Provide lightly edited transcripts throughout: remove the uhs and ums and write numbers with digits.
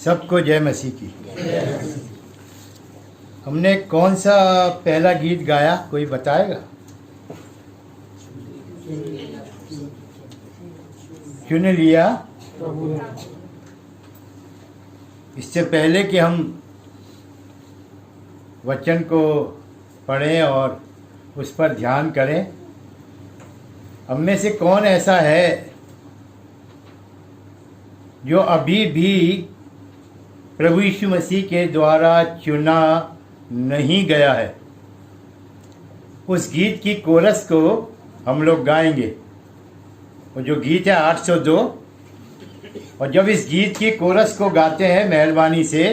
सबको जय मसीह की। हमने कौन सा पहला गीत गाया, कोई बताएगा? चुन लिया। इससे पहले कि हम वचन को पढ़ें और उस पर ध्यान करें, हम में से कौन ऐसा है जो अभी भी प्रभु यीशु मसीह के द्वारा चुना नहीं गया है? उस गीत की कोरस को हम लोग गाएंगे। वो जो गीत है 802, और जब इस गीत की कोरस को गाते हैं मेहरबानी से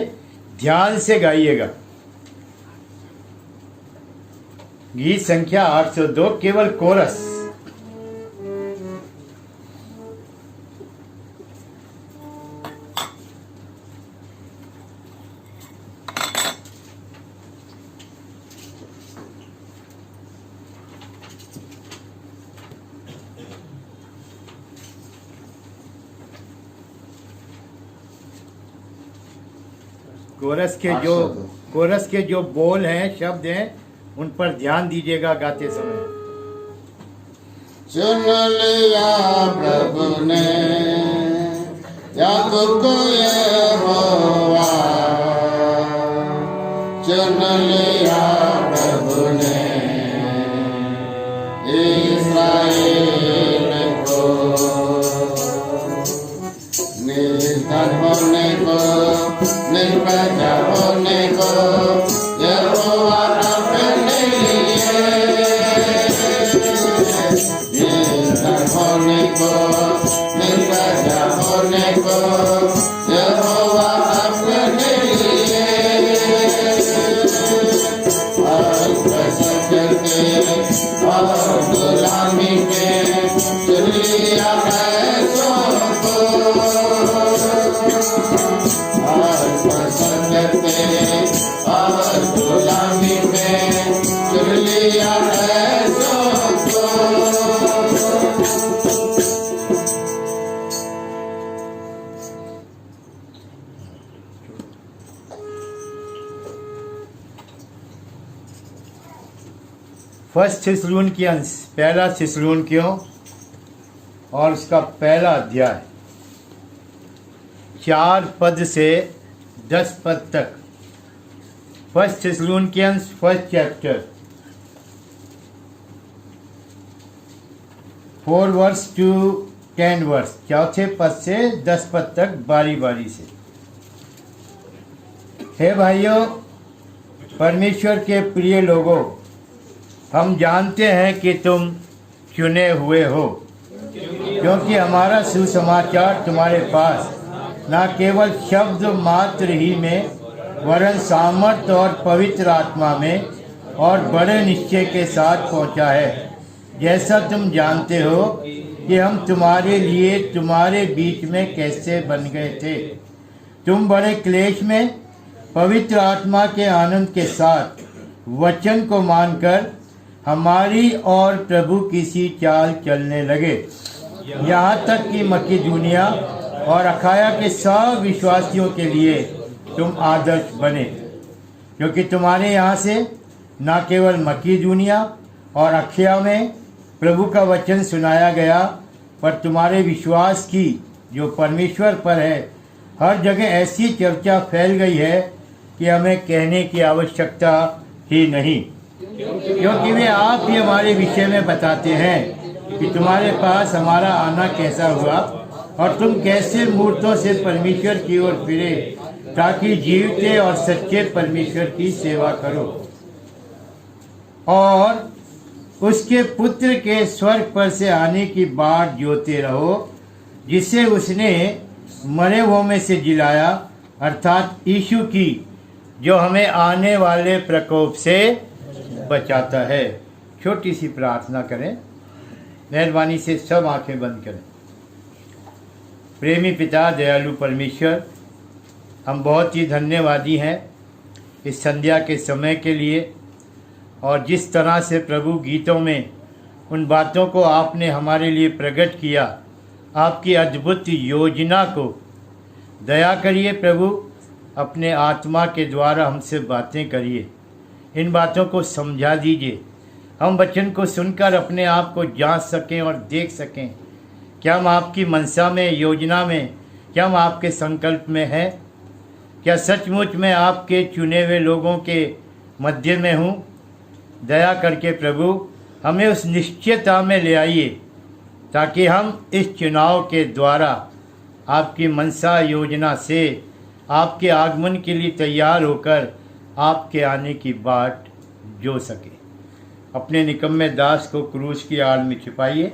ध्यान से गाइएगा। गीत संख्या 802, केवल कोरस। कोरस के जो बोल हैं, शब्द हैं, उन पर ध्यान दीजिएगा गाते समय। चुन लिया प्रभु ने याकूब को यहोवा, चुन लिया प्रभु ने इस्राएल को, निर्धन होने को, निर्प्रजा होने को यहोवा अपने लिए, निर्धन होने को, निर्प्रजा होने को यहोवा अपने लिए, और गुलामी में चुन लिया और गुलामी में चुन लिया है सबको। फर्स्ट थिस्सलुनीकियंस, पहला थिस्सलुनीकियों और उसका पहला अध्याय 4 पद से 10 पद तक। First Thessalonians first chapter 4 verse to 10 verse, चौथे पद से 10 पद तक बारी बारी से। हे भाइयों, परमेश्वर के प्रिय लोगों, हम जानते हैं कि तुम चुने हुए हो, क्योंकि हमारा सुसमाचार तुम्हारे पास न केवल शब्द मात्र ही में, वरन सामर्थ्य और पवित्र आत्मा में और बड़े निश्चय के साथ पहुंचा है। जैसा तुम जानते हो कि हम तुम्हारे लिए तुम्हारे बीच में कैसे बन गए थे। तुम बड़े क्लेश में पवित्र आत्मा के आनंद के साथ वचन को मानकर हमारी और प्रभु की सी चाल चलने लगे, यहाँ तक कि मकिदुनिया और अखाया के सब विश्वासियों के लिए तुम आदर्श बने। क्योंकि तुम्हारे यहाँ से न केवल मकिदुनिया और अखाया में प्रभु का वचन सुनाया गया, पर तुम्हारे विश्वास की जो परमेश्वर पर है हर जगह ऐसी चर्चा फैल गई है कि हमें कहने की आवश्यकता ही नहीं, क्योंकि वे आप ही हमारे विषय में बताते हैं कि तुम्हारे पास हमारा आना कैसा हुआ और तुम कैसे मूर्तों से परमेश्वर की ओर फिरे, ताकि जीवते और सच्चे परमेश्वर की सेवा करो और उसके पुत्र के स्वर्ग पर से आने की बाट जोते रहो, जिसे उसने मरे हुओं में से जिलाया, अर्थात यीशु की, जो हमें आने वाले प्रकोप से बचाता है। छोटी सी प्रार्थना करें, मेहरबानी से सब आंखें बंद करें। प्रेमी पिता, दयालु परमेश्वर, हम बहुत ही धन्यवादी हैं इस संध्या के समय के लिए, और जिस तरह से प्रभु गीतों में उन बातों को आपने हमारे लिए प्रकट किया, आपकी अद्भुत योजना को दया करिए प्रभु, अपने आत्मा के द्वारा हमसे बातें करिए, इन बातों को समझा दीजिए, हम वचन को सुनकर अपने आप को जांच सकें और देख सकें क्या हम आपकी मनसा में, योजना में, क्या हम आपके संकल्प में हैं, क्या सचमुच मैं आपके चुने हुए लोगों के मध्य में हूँ। दया करके प्रभु हमें उस निश्चयता में ले आइए ताकि हम इस चुनाव के द्वारा आपकी मनसा योजना से आपके आगमन के लिए तैयार होकर आपके आने की बाट जो सके। अपने निकम्मे दास को क्रूस की आड़ में छिपाइए,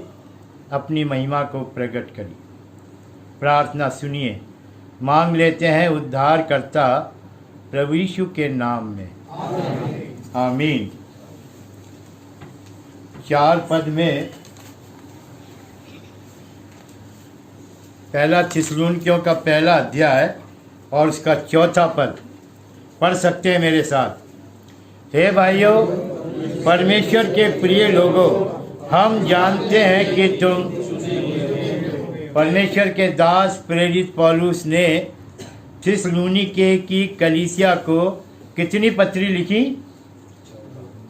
अपनी महिमा को प्रकट करिए। प्रार्थना सुनिए, मांग लेते हैं उद्धारकर्ता प्रभु यीशु के नाम में, आमीन। 4 पद में पहला थिस्सलुनीकियों का पहला अध्याय और उसका 4था पद पढ़ सकते हैं मेरे साथ। हे भाइयों, परमेश्वर के प्रिय लोगों, हम जानते हैं कि तुम परमेश्वर के दास प्रेरित पौलुस ने थिस्सलुनीके की कलीसिया को कितनी पत्री लिखी?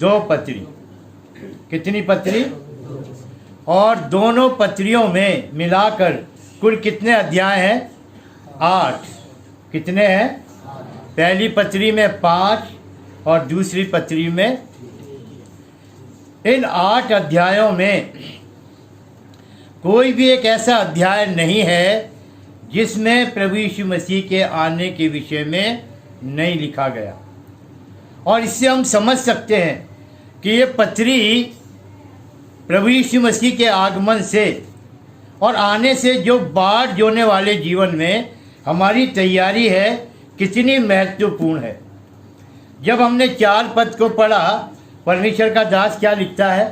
2 पत्री। कितनी पत्री? और दोनों पत्रियों में मिलाकर कुल कितने अध्याय हैं? 8। कितने हैं? पहली पत्री में 5 और दूसरी पत्री में। इन 8 अध्यायों में कोई भी एक ऐसा अध्याय नहीं है जिसमें प्रभु यीशु मसीह के आने के विषय में नहीं लिखा गया। और इससे हम समझ सकते हैं कि ये पत्री प्रभु यीशु मसीह के आगमन से और आने से जो बाढ़ जोने वाले जीवन में हमारी तैयारी है कितनी महत्वपूर्ण है। जब हमने 4 पद को पढ़ा, परमेश्वर का दास क्या लिखता है?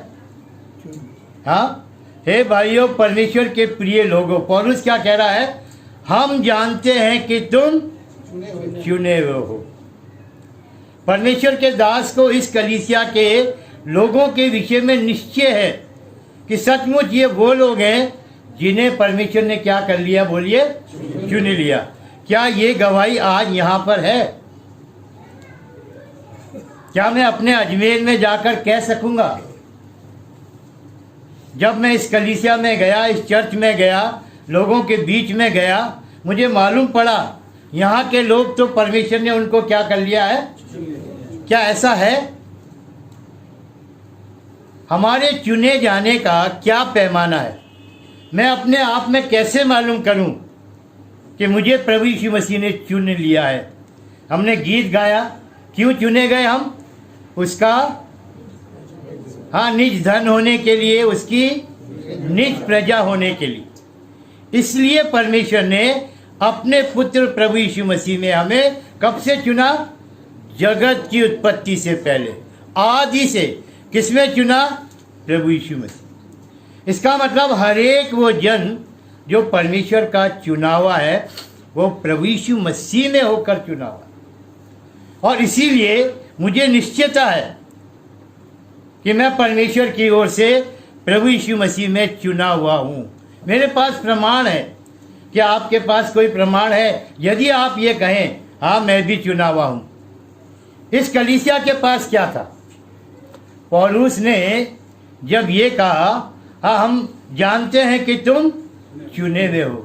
हाँ, हे भाइयों, परमेश्वर के प्रिय लोगों, पौलुस क्या कह रहा है? हम जानते हैं कि तुम चुने हुए हो। परमेश्वर के दास को इस कलीसिया के लोगों के विषय में निश्चय है कि सचमुच ये वो लोग हैं जिन्हें परमेश्वर ने क्या कर लिया? बोलिए, चुन लिया। क्या ये गवाही आज यहाँ पर है? क्या मैं अपने अजमेर में जाकर कह सकूंगा? जब मैं इस कलीसिया में गया, इस चर्च में गया, लोगों के बीच में गया, मुझे मालूम पड़ा यहाँ के लोग तो परमेश्वर ने उनको क्या कर लिया है? क्या ऐसा है? हमारे चुने जाने का क्या पैमाना है? मैं अपने आप में कैसे मालूम करूं कि मुझे प्रभु यीशु मसीह ने चुन लिया है? हमने गीत गाया, क्यों चुने गए हम? उसका निज धन होने के लिए, उसकी निज प्रजा होने के लिए। इसलिए परमेश्वर ने अपने पुत्र प्रभु यीशु मसीह में हमें कब से चुना? जगत की उत्पत्ति से पहले, आदि से। किसमें चुना? प्रभु यीशु मसीह। इसका मतलब हर एक वो जन जो परमेश्वर का चुना हुआ है वो प्रभु यीशु मसीह में होकर चुना हुआ। और इसीलिए मुझे निश्चयता है कि मैं परमेश्वर की ओर से प्रभु यीशु मसीह में चुना हुआ हूँ। मेरे पास प्रमाण है। क्या आपके पास कोई प्रमाण है? यदि आप ये कहें हाँ मैं भी चुना हुआ हूँ। इस कलीसिया के पास क्या था? पौलुस ने जब ये कहा हाँ हम जानते हैं कि तुम चुने हुए हो,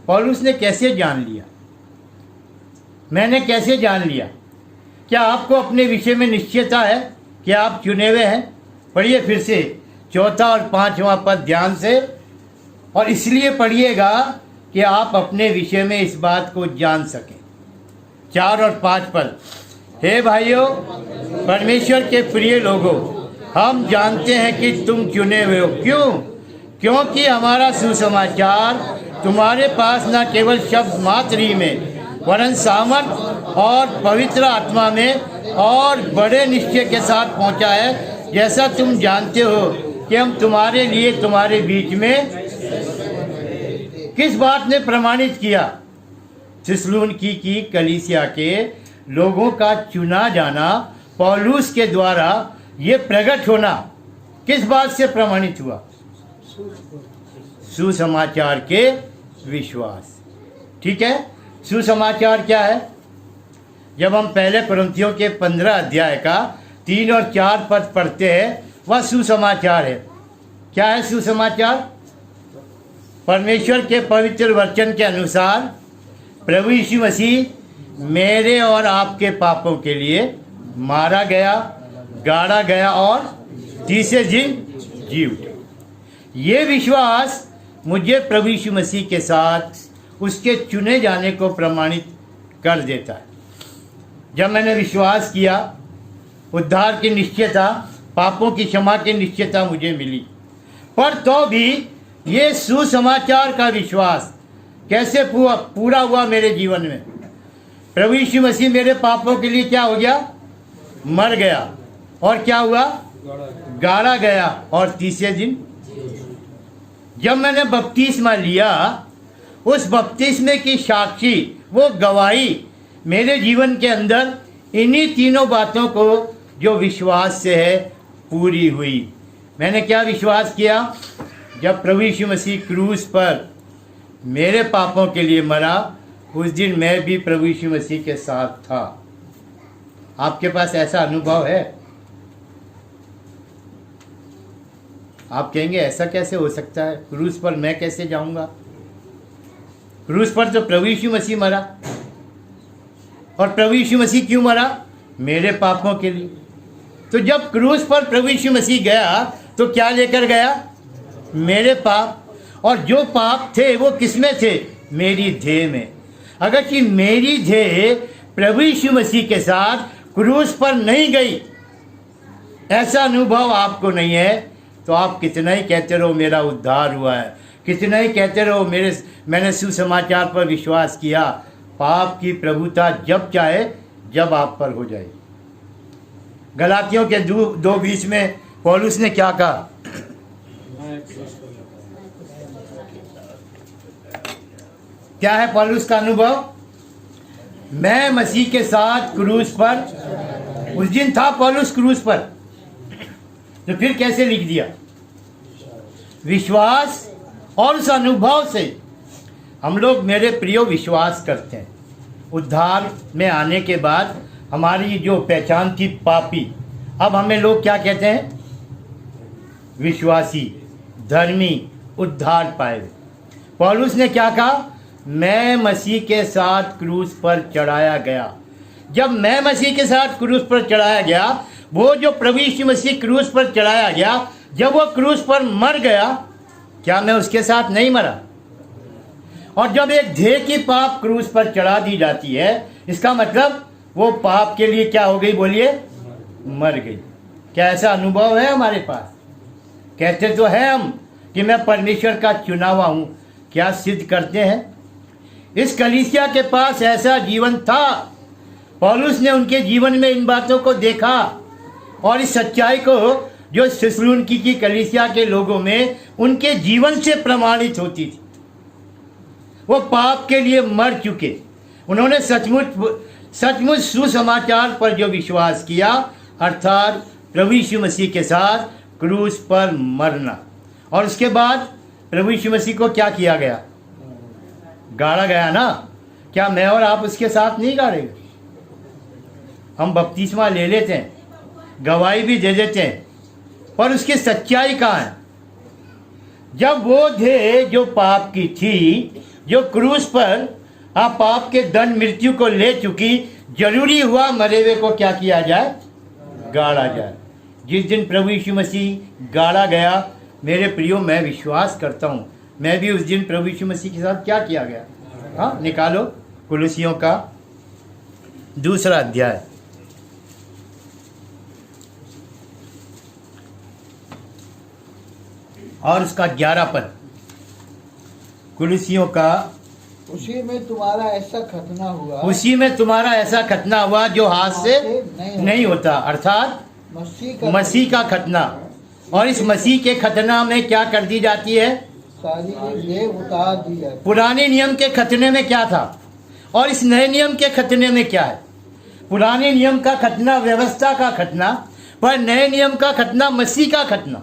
पौलुस ने कैसे जान लिया? मैंने कैसे जान लिया? क्या आपको अपने विषय में निश्चयता है कि आप चुने हुए हैं? पढ़िए फिर से 4था और 5वां पद ध्यान से, और इसलिए पढ़िएगा कि आप अपने विषय में इस बात को जान सकें। 4 और 5 पद। हे भाइयों, परमेश्वर के प्रिय लोगों, हम जानते हैं कि तुम चुने हुए हो। क्यों? क्योंकि हमारा सुसमाचार तुम्हारे पास न केवल शब्द मात्र ही में वरन सामर्थ और पवित्र आत्मा में और बड़े निश्चय के साथ पहुंचा है, जैसा तुम जानते हो कि हम तुम्हारे लिए तुम्हारे बीच में किस बात ने प्रमाणित किया? थिस्सलुनीके की कलीसिया के लोगों का चुना जाना, पौलुस के द्वारा ये प्रकट होना किस बात से प्रमाणित हुआ? सुसमाचार के विश्वास। ठीक है, सुसमाचार क्या है? जब हम पहले कुरिन्थियों के 15 अध्याय का 3 और 4 पद पढ़ते हैं, वह सुसमाचार है। क्या है सुसमाचार? परमेश्वर के पवित्र वचन के अनुसार प्रभु यीशु मसीह मेरे और आपके पापों के लिए मारा गया, गाड़ा गया और तीसरे दिन जी उठे। ये विश्वास मुझे प्रभु यीशु मसीह के साथ उसके चुने जाने को प्रमाणित कर देता है। जब मैंने विश्वास किया, उद्धार की निश्चयता, पापों की क्षमा की निश्चयता मुझे मिली, पर तो भी ये सुसमाचार का विश्वास कैसे पूरा हुआ मेरे जीवन में? प्रभु यीशु मसीह मेरे पापों के लिए क्या हो गया? मर गया। और क्या हुआ? गाड़ा गया और तीसरे दिन। जब मैंने बपतिस्मा लिया, उस बपतिस्मे की साक्षी, वो गवाही मेरे जीवन के अंदर इन्हीं तीनों बातों को जो विश्वास से है पूरी हुई। मैंने क्या विश्वास किया? जब प्रभु यीशु मसीह क्रूस पर मेरे पापों के लिए मरा, उस दिन मैं भी प्रभु यीशु मसीह के साथ था। आपके पास ऐसा अनुभव है? आप कहेंगे ऐसा कैसे हो सकता है? क्रूस पर मैं कैसे जाऊंगा? क्रूस पर तो प्रभु यीशु मसीह मरा। और प्रभु यीशु मसीह क्यों मरा? मेरे पापों के लिए। तो जब क्रूस पर प्रभु यीशु मसीह गया तो क्या लेकर गया? मेरे पाप। और जो पाप थे वो किसमें थे? मेरी देह में। अगर कि मेरी देह प्रभु यीशु मसीह के साथ क्रूस पर नहीं गई, ऐसा अनुभव आपको नहीं है, तो आप कितना ही कहते रहो मेरा उद्धार हुआ है, कितना ही कहते रहो मैंने सुसमाचार पर विश्वास किया, पाप की प्रभुता जब चाहे जब आप पर हो जाए। गलातियों के 2:20 में पौलुस ने क्या कहा? क्या है पौलुस का अनुभव? मैं मसीह के साथ क्रूस पर, उस दिन था पौलुस क्रूस पर, तो फिर कैसे लिख दिया? विश्वास और उस अनुभव से हम लोग, मेरे प्रियो, विश्वास करते हैं। उद्धार में आने के बाद हमारी जो पहचान थी पापी, अब हमें लोग क्या कहते हैं? विश्वासी, धर्मी, उद्धार पाए। पौलुस ने क्या कहा? मैं मसीह के साथ क्रूस पर चढ़ाया गया। जब मैं मसीह के साथ क्रूस पर चढ़ाया गया, वो जो प्रभु यीशु मसीह क्रूस पर चढ़ाया गया, जब वो क्रूस पर मर गया, क्या मैं उसके साथ नहीं मरा? और जब एक देह की पाप क्रूस पर चढ़ा दी जाती है, इसका मतलब वो पाप के लिए क्या हो गई? बोलिए, मर गई। क्या ऐसा अनुभव है हमारे पास? कहते तो है हम कि मैं परमेश्वर का चुना हुआ हूं, क्या सिद्ध करते हैं? इस कलीसिया के पास ऐसा जीवन था। पौलुस ने उनके जीवन में इन बातों को देखा और इस सच्चाई को जो थिस्सलुनीकि की कलीसिया के लोगों में उनके जीवन से प्रमाणित होती थी। वो पाप के लिए मर चुके, उन्होंने सचमुच सुसमाचार पर जो विश्वास किया, अर्थात प्रभु यीशु मसीह के साथ क्रूस पर मरना, और उसके बाद प्रभु यीशु मसीह को क्या किया गया? गाड़ा गया ना। क्या मैं और आप उसके साथ नहीं गाड़े? हम बपतिस्मा ले लेते हैं, गवाही भी दे देते हैं, पर उसकी सच्चाई कहाँ है? जब वो देह जो पाप की थी, जो क्रूस पर पाप के दंड मृत्यु को ले चुकी, जरूरी हुआ मरे हुए को क्या किया जाए? गाड़ा जाए। जिस दिन प्रभु यीशु मसीह गाड़ा गया, मेरे प्रियो, मैं विश्वास करता हूँ मैं भी उस दिन प्रभु यीशु मसीह के साथ क्या किया गया? हाँ, निकालो कुलुसियों का 2 अध्याय, और उसका 11 पद। कुलुसियों का, उसी में तुम्हारा ऐसा खतना हुआ, उसी में तुम्हारा ऐसा खतना हुआ जो हाथ से नहीं होता, अर्थात मसीह का खतना। और इस मसीह के खतना में क्या कर दी जाती है? सारी देह उतार दी जाती। पुराने नियम के खतने में क्या था और इस नए नियम के खतने में क्या है? पुराने नियम का खतना व्यवस्था का खतना, पर नए नियम का खतना मसीह का खतना।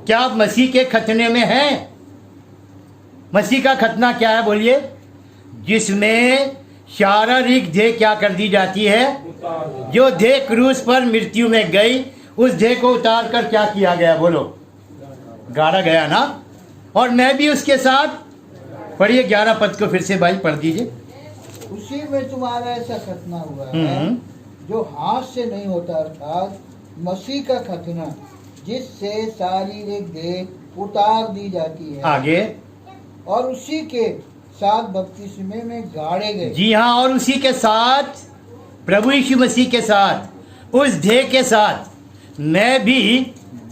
क्या आप मसीह के खतने में हैं? मसीह का खतना क्या है? बोलिए। जिसमें शारीरिक देह क्या कर दी जाती है, जो देह क्रूस पर मृत्यु में गई, उस देह को उतार कर क्या किया गया, बोलो, गाड़ा गया ना। और मैं भी उसके साथ, पढ़िए 11 पद को फिर से भाई पढ़ दीजिए। उसी में तुम्हारा ऐसा खतना हुआ है जो हाथ से नहीं होता, अर्थात मसीह का खतना, जिससे शारीरिक देह उतार दी जाती है। आगे, और उसी के साथ बपतिस्मे में गाड़े गए। जी हाँ, और उसी के साथ, प्रभु यीशु मसीह के साथ, उस देह के साथ मैं भी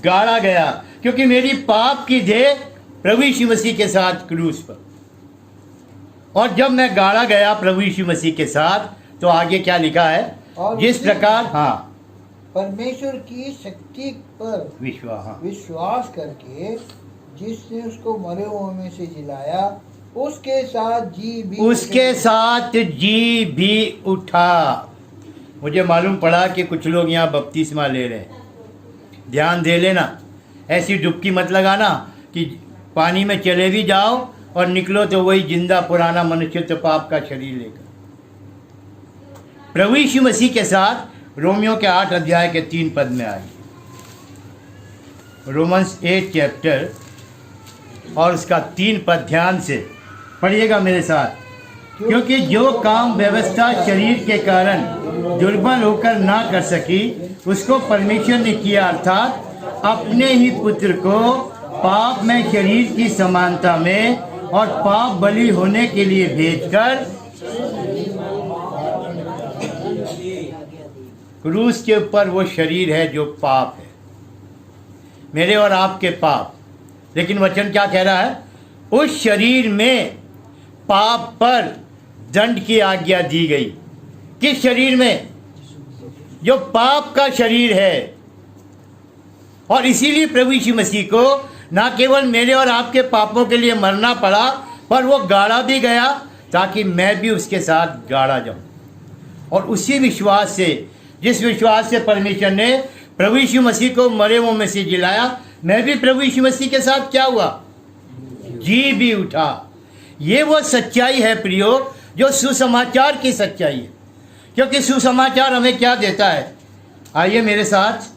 गाड़ा गया, क्योंकि मेरी पाप की देह प्रभु यीशु मसीह के साथ क्रूस पर। और जब मैं गाड़ा गया प्रभु यीशु मसीह के साथ, तो आगे क्या लिखा है, और जिस प्रकार, हाँ, परमेश्वर की शक्ति पर विश्वास करके, जिसने उसको मरे हुए में से जिलाया, उसके साथ जी भी उठा। मुझे मालूम पड़ा कि कुछ लोग यहाँ बपतिस्मा ले रहे हैं। ध्यान दे लेना, ऐसी डुबकी मत लगाना कि पानी में चले भी जाओ और निकलो तो वही जिंदा पुराना मनुष्य, तो पाप का शरीर लेकर। प्रभु यीशु मसीह के साथ रोमियो के 8 अध्याय के 3 पद में आई, रोमन्स 8 चैप्टर और उसका 3 पद ध्यान से पढ़िएगा मेरे साथ। क्योंकि जो काम व्यवस्था शरीर के कारण दुर्बल होकर ना कर सकी, उसको परमेश्वर ने किया, अर्थात अपने ही पुत्र को पाप में शरीर की समानता में और पाप बलि होने के लिए भेजकर क्रूस के ऊपर वो शरीर है जो पाप है, मेरे और आपके पाप। लेकिन वचन क्या कह रहा है, उस शरीर में पाप पर दंड की आज्ञा दी गई। किस शरीर में, जो पाप का शरीर है। और इसीलिए प्रभु यीशु मसीह को ना केवल मेरे और आपके पापों के लिए मरना पड़ा, पर वो गाड़ा भी गया ताकि मैं भी उसके साथ गाड़ा जाऊं। और उसी विश्वास से, जिस विश्वास से परमेश्वर ने प्रभु यीशु मसीह को मरे हुओं में से जिलाया, मैं भी प्रभु यीशु मसीह के साथ क्या हुआ, जी भी उठा। ये वो सच्चाई है प्रियो, जो सुसमाचार की सच्चाई है। क्योंकि सुसमाचार हमें क्या देता है, आइए मेरे साथ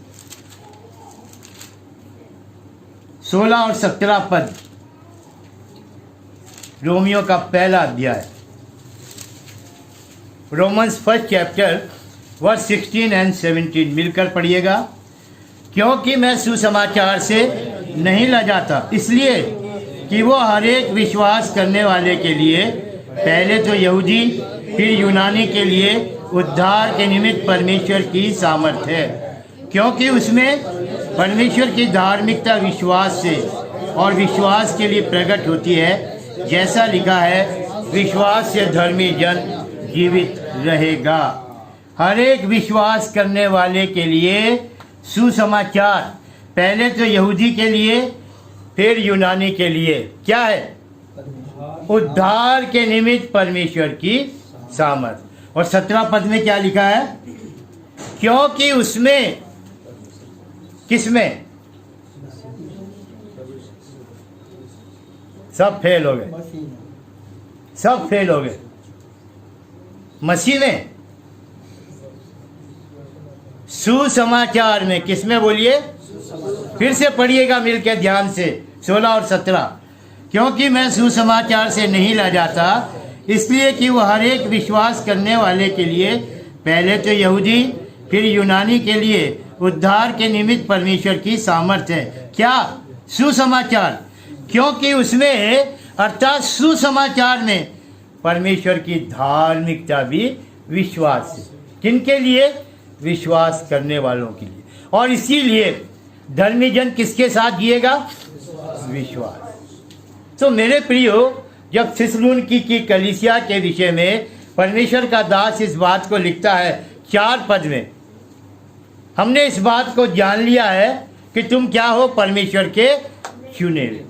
16 और 17 पद, रोमियो का पहला अध्याय, रोमन्स 1 चैप्टर वर्स 16 एंड 17 मिलकर पढ़िएगा। क्योंकि मैं सुसमाचार से नहीं लजाता, इसलिए कि वो हर एक विश्वास करने वाले के लिए, पहले तो यहूदी फिर यूनानी के लिए उद्धार के निमित्त परमेश्वर की सामर्थ है। क्योंकि उसमें परमेश्वर की धार्मिकता विश्वास से और विश्वास के लिए प्रकट होती है, जैसा लिखा है, विश्वास से धर्मी जन जीवित रहेगा। हर एक विश्वास करने वाले के लिए सुसमाचार, पहले तो यहूदी के लिए फिर यूनानी के लिए क्या है, उद्धार के निमित्त परमेश्वर की सामर्थ। और 17 पद में क्या लिखा है, क्योंकि उसमें, किसमें, सब फेल हो गए, सब फेल हो गए, मसीह में, सुसमाचार में, किसमें बोलिए, फिर से पढ़िएगा मिलकर ध्यान से 16 और 17। क्योंकि मैं सुसमाचार से नहीं लजाता, इसलिए कि वो हर एक विश्वास करने वाले के लिए, पहले तो यहूदी फिर यूनानी के लिए उद्धार के निमित्त परमेश्वर की सामर्थ है। क्या, सुसमाचार। क्योंकि उसमें, अर्थात सुसमाचार में, परमेश्वर की धार्मिकता भी विश्वास से, किनके लिए, विश्वास करने वालों के लिए। और इसीलिए धर्मी जन किसके साथ जिएगा, विश्वास। तो मेरे प्रियो, जब थिस्सलुनीकि की कलीसिया के विषय में परमेश्वर का दास इस बात को लिखता है 4 पद में, हमने इस बात को जान लिया है कि तुम क्या हो, परमेश्वर के चुने हुए।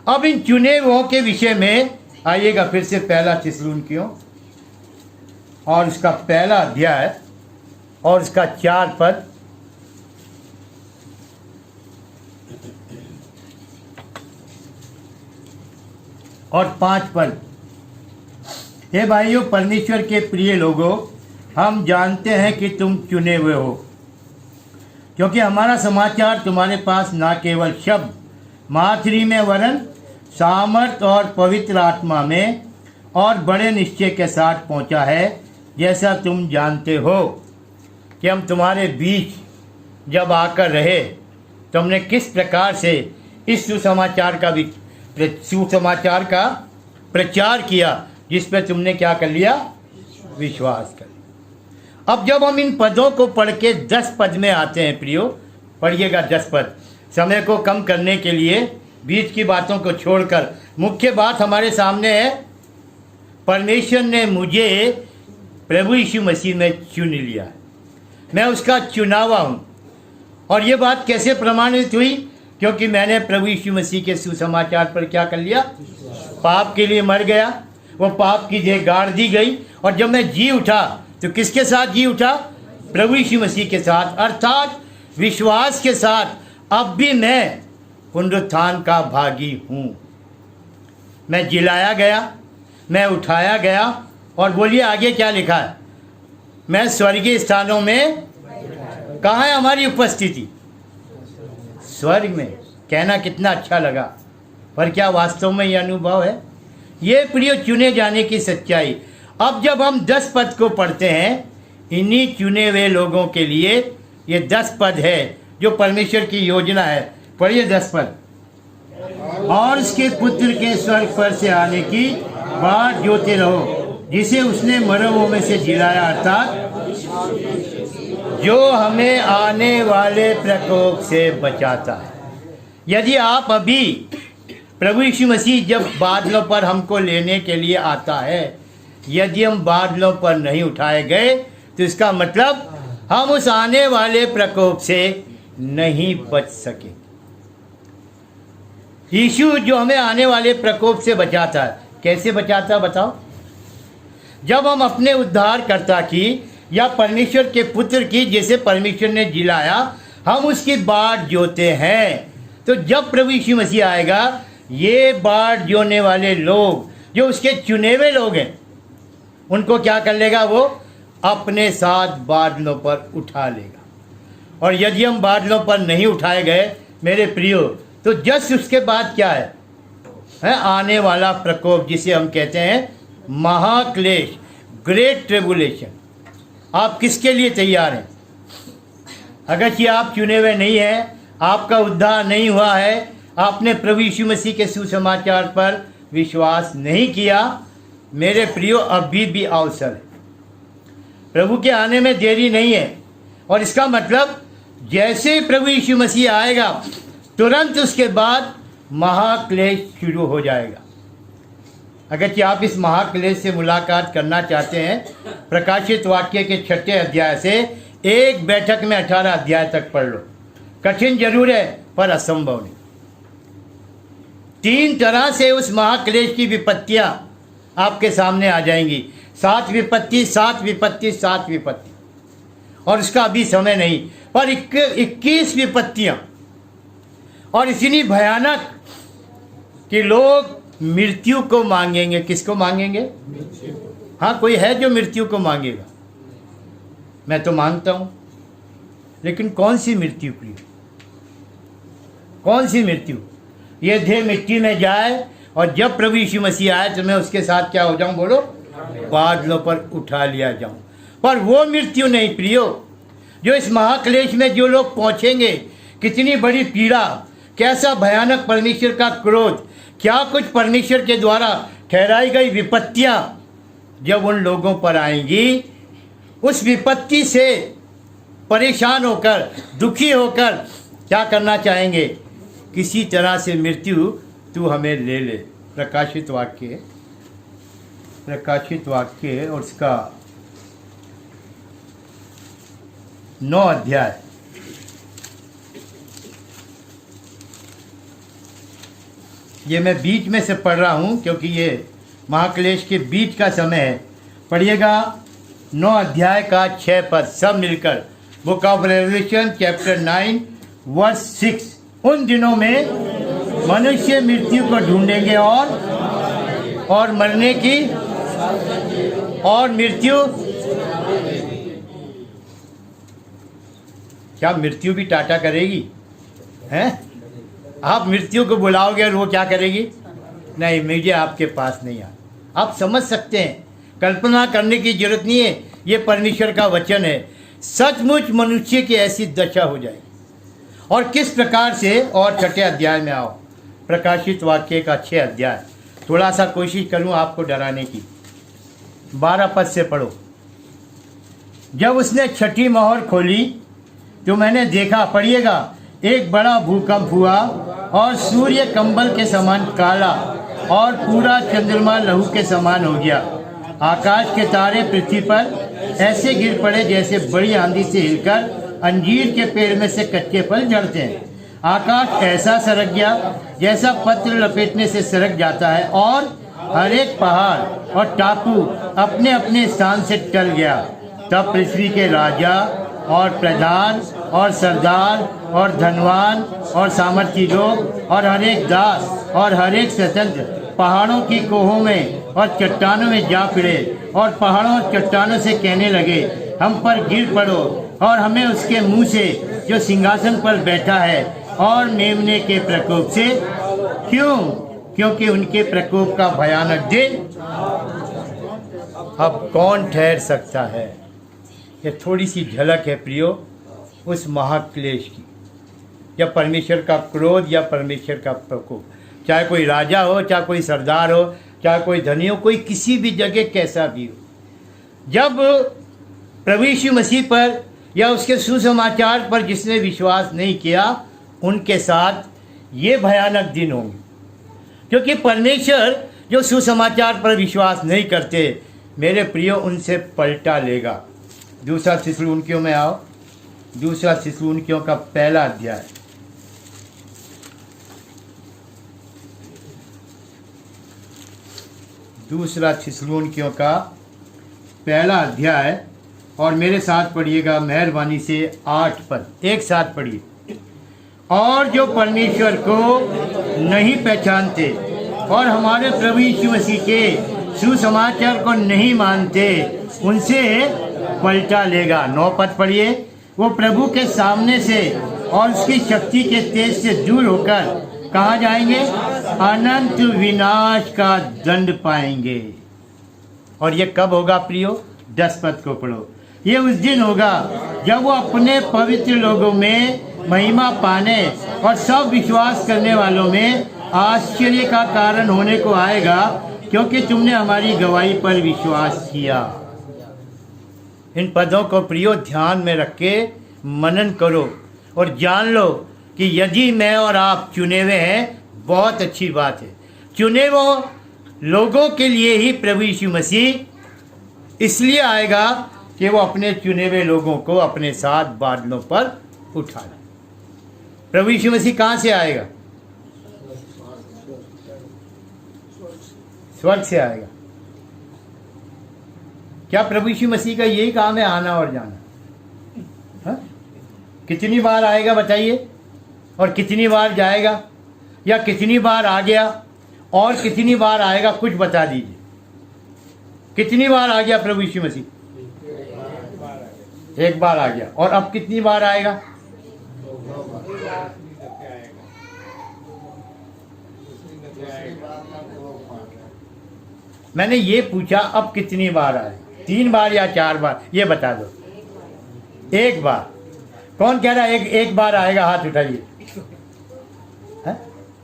अब इन चुने हुओं के विषय में आइएगा फिर से पहला थिस्सलुनीकियों और उसका पहला अध्याय और उसका 4 पद। और 5 पद। हे भाइयों, परमेश्वर के प्रिय लोगों, हम जानते हैं कि तुम चुने हुए हो, क्योंकि हमारा समाचार तुम्हारे पास न केवल शब्द माथरी में वरन सामर्थ और पवित्र आत्मा में और बड़े निश्चय के साथ पहुंचा है, जैसा तुम जानते हो कि हम तुम्हारे बीच जब आकर रहे तो हमने किस प्रकार से इस सुसमाचार का प्रचार किया, जिस पर तुमने क्या कर लिया? विश्वास कर लिया। अब जब हम इन पदों को पढ़ के 10 पद में आते हैं प्रियो, पढ़िएगा 10 पद। समय को कम करने के लिए बीच की बातों को छोड़कर मुख्य बात हमारे सामने है, परमेश्वर ने मुझे प्रभु यीशु मसीह में चुन लिया, मैं उसका चुनावा हूँ। और ये बात कैसे प्रमाणित हुई? क्योंकि मैंने प्रभु यीशु मसीह के सुसमाचार पर क्या कर लिया? पाप के लिए मर गया, वो पाप की देह गाड़ दी गई, और जब मैं जी उठा तो किसके साथ जी उठा? प्रभु यीशु मसीह के साथ, अर्थात विश्वास के साथ। अब भी मैं पुनरुत्थान का भागी हूँ। मैं जिलाया गया, मैं उठाया गया, और बोलिए आगे क्या लिखा है? मैं स्वर्गीय स्थानों में, कहाँ है हमारी उपस्थिति? स्वर्ग में। कहना कितना अच्छा लगा, पर क्या वास्तव में ये अनुभव है? ये प्रिय चुने जाने की सच्चाई। अब जब हम 10 पद को पढ़ते हैं, इन्हीं चुने हुए लोगों के लिए ये 10 पद है जो परमेश्वर की योजना है। पढ़िए 10 पद। और उसके पुत्र के स्वर्ग पर से आने की बाट जोते रहो, जिसे उसने मरों में से जिलाया, अर्थात जो हमें आने वाले प्रकोप से बचाता है। यदि आप अभी प्रभु यीशु मसीह जब बादलों पर हमको लेने के लिए आता है, यदि हम बादलों पर नहीं उठाए गए तो इसका मतलब हम उस आने वाले प्रकोप से नहीं बच सके। यीशु जो हमें आने वाले प्रकोप से बचाता है, कैसे बचाता है बताओ? जब हम अपने उद्धारकर्ता की या परमेश्वर के पुत्र की, जैसे परमेश्वर ने जिलाया, हम उसकी बाट जोते हैं, तो जब प्रभु यीशु मसीह आएगा, ये बाट जोने वाले लोग जो उसके चुने हुए लोग हैं, उनको क्या कर लेगा? वो अपने साथ बादलों पर उठा लेगा। और यदि हम बादलों पर नहीं उठाए गए मेरे प्रियो, तो जस्ट उसके बाद क्या है आने वाला प्रकोप, जिसे हम कहते हैं महाक्लेश, ग्रेट ट्रिबुलेशन। आप किसके लिए तैयार हैं? अगर कि आप चुने हुए नहीं हैं, आपका उद्धार नहीं हुआ है, आपने प्रभु यीशु मसीह के सुसमाचार पर विश्वास नहीं किया, मेरे प्रियो अभी भी अवसर है। प्रभु के आने में देरी नहीं है। और इसका मतलब जैसे ही प्रभु यीशु मसीह आएगा, तुरंत उसके बाद महाक्लेश शुरू हो जाएगा। अगर कि आप इस महाक्लेश से मुलाकात करना चाहते हैं, प्रकाशित वाक्य के 6 अध्याय से एक बैठक में 18 अध्याय तक पढ़ लो। कठिन जरूर है पर असंभव नहीं। 3 तरह से उस महाक्लेश की विपत्तियां आपके सामने आ जाएंगी। 7 विपत्ति, 7 विपत्ति, 7 विपत्ति, और इसका अभी समय नहीं, पर 21 विपत्तियां, और इतनी भयानक कि लोग मृत्यु को मांगेंगे। किसको मांगेंगे? हाँ, कोई है जो मृत्यु को मांगेगा? मैं तो मांगता हूं, लेकिन कौन सी मृत्यु प्रिय? कौन सी मृत्यु? ये देह मिट्टी में जाए, और जब प्रभु यीशु मसीह आए तो मैं उसके साथ क्या हो जाऊं? बोलो, बादलों पर उठा लिया जाऊं। पर वो मृत्यु नहीं प्रियो, जो इस महाक्लेश में जो लोग पहुंचेंगे, कितनी बड़ी पीड़ा, कैसा भयानक परमेश्वर का क्रोध, क्या कुछ परमेश्वर के द्वारा ठहराई गई विपत्तियां जब उन लोगों पर आएंगी, उस विपत्ति से परेशान होकर, दुखी होकर क्या करना चाहेंगे? किसी तरह से मृत्यु तू हमें ले ले। प्रकाशित वाक्य और उसका 9 अध्याय, ये मैं बीच में से पढ़ रहा हूँ क्योंकि ये महाक्लेश के बीच का समय है। पढ़िएगा 9 अध्याय का 6 पद सब मिलकर। Book of revelation chapter 9 verse 6। उन दिनों में मनुष्य मृत्यु को ढूंढेंगे और मरने की और मृत्यु, क्या मृत्यु भी टाटा करेगी? हैं? आप मृत्यु को बुलाओगे और वो क्या करेगी? नहीं, मुझे आपके पास नहीं आ। आप समझ सकते हैं, कल्पना करने की जरूरत नहीं है, ये परमेश्वर का वचन है। सचमुच मनुष्य की ऐसी दशा हो जाएगी। और किस प्रकार से, और छठे अध्याय में आओ, प्रकाशित वाक्य का 6 अध्याय। थोड़ा सा कोशिश करूं आपको डराने की। 12 पद से पढ़ो। जब उसने छठी मोहर खोली तो मैंने देखा, पढ़िएगा, एक बड़ा भूकंप हुआ और सूर्य कंबल के समान काला और पूरा चंद्रमा लहू के समान हो गया। आकाश के तारे पृथ्वी पर ऐसे गिर पड़े जैसे बड़ी आंधी से हिलकर अंजीर के पेड़ में से कच्चे फल झड़ते हैं। आकाश ऐसा सरक गया जैसा पत्र लपेटने से सरक जाता है, और हर एक पहाड़ और टापू अपने अपने स्थान से टल गया। तब पृथ्वी के राजा और प्रधान और सरदार और धनवान और सामर्थी लोग और हर एक दास और हर एक स्वतंत्र पहाड़ों की कोहों में और चट्टानों में जा फिरे, और पहाड़ों और चट्टानों से कहने लगे, हम पर गिर पड़ो और हमें उसके मुंह से जो सिंहासन पर बैठा है और मेमने के प्रकोप से। क्यों? क्योंकि उनके प्रकोप का भयानक दिन अब कौन ठहर सकता है। ये थोड़ी सी झलक है प्रियो उस महाक्लेश की, या परमेश्वर का क्रोध या परमेश्वर का प्रकोप। चाहे कोई राजा हो, चाहे कोई सरदार हो, चाहे कोई धनी हो, कोई किसी भी जगह कैसा भी हो, जब प्रभु यीशु मसीह पर या उसके सुसमाचार पर जिसने विश्वास नहीं किया, उनके साथ ये भयानक दिन होंगे। क्योंकि परमेश्वर जो सुसमाचार पर विश्वास नहीं करते, मेरे प्रियो, उनसे पलटा लेगा। दूसरा थिस्सलुनीकियों में आओ, दूसरा थिस्सलुनीकियों का 1 अध्याय। दूसरा थिस्सलुनीकियों का 1 अध्याय, और मेरे साथ पढ़िएगा मेहरबानी से 8 पद, एक साथ पढ़िए। और जो परमेश्वर को नहीं पहचानते और हमारे प्रभु यीशु मसीह के सुसमाचार को नहीं मानते, उनसे पलटा लेगा। 9 पद पढ़िए। वो प्रभु के सामने से और उसकी शक्ति के तेज से दूर होकर कहाँ जाएंगे? अनंत विनाश का दंड पाएंगे। और ये कब होगा प्रियो? 10 पद को पढ़ो। ये उस दिन होगा जब वो अपने पवित्र लोगों में महिमा पाने और सब विश्वास करने वालों में आश्चर्य का कारण होने को आएगा, क्योंकि तुमने हमारी गवाही पर विश्वास किया। इन पदों को प्रियो ध्यान में रख के मनन करो और जान लो कि यदि मैं और आप चुने हुए हैं, बहुत अच्छी बात है। चुने वो लोगों के लिए ही प्रभु यीशु मसीह इसलिए आएगा कि वो अपने चुने हुए लोगों को अपने साथ बादलों पर उठा ले। प्रभु यीशु मसीह कहाँ से आएगा? स्वर्ग से आएगा। क्या प्रभु यीशु मसीह का यही काम है, आना और जाना? हा? कितनी बार आएगा बताइए, और कितनी बार जाएगा, या कितनी बार आ गया और कितनी बार आएगा? कुछ बता दीजिए। कितनी बार आ गया प्रभु यीशु मसीह? एक बार आ गया। और अब कितनी बार आएगा? मैंने ये पूछा अब कितनी बार आए? 3 बार या 4 बार? ये बता दो। 1 बार। कौन कह रहा है एक बार आएगा? हाथ उठाइए।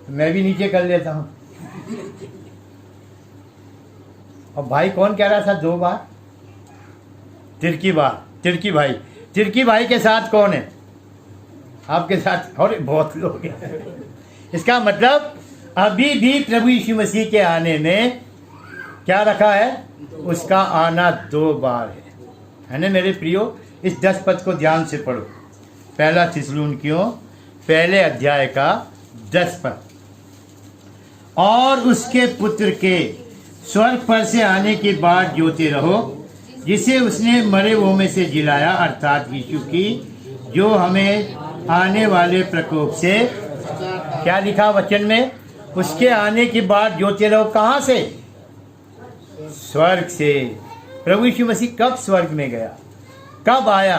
मैं भी नीचे कर लेता हूं। और भाई कौन कह रहा था 2 बार? तिरकी भाई। तिरकी भाई के साथ कौन है? आपके साथ और बहुत लोग हैं। इसका मतलब अभी भी प्रभु यीशु मसीह के आने में क्या रखा है? उसका आना 2 बार है ना मेरे प्रियो? इस 10 पद को ध्यान से पढ़ो। 1 थिस्सलुनीकियों 1 अध्याय का 10 पद। और उसके पुत्र के स्वर्ग पर से आने की बाट जोते रहो, जिसे उसने मरे हुओं में से जिलाया, अर्थात यीशु की, जो हमें आने वाले प्रकोप से, क्या लिखा वचन में? उसके आने की बाट जोते रहो। कहाँ से? स्वर्ग से। प्रभु यीशु मसीह कब स्वर्ग में गया, कब आया,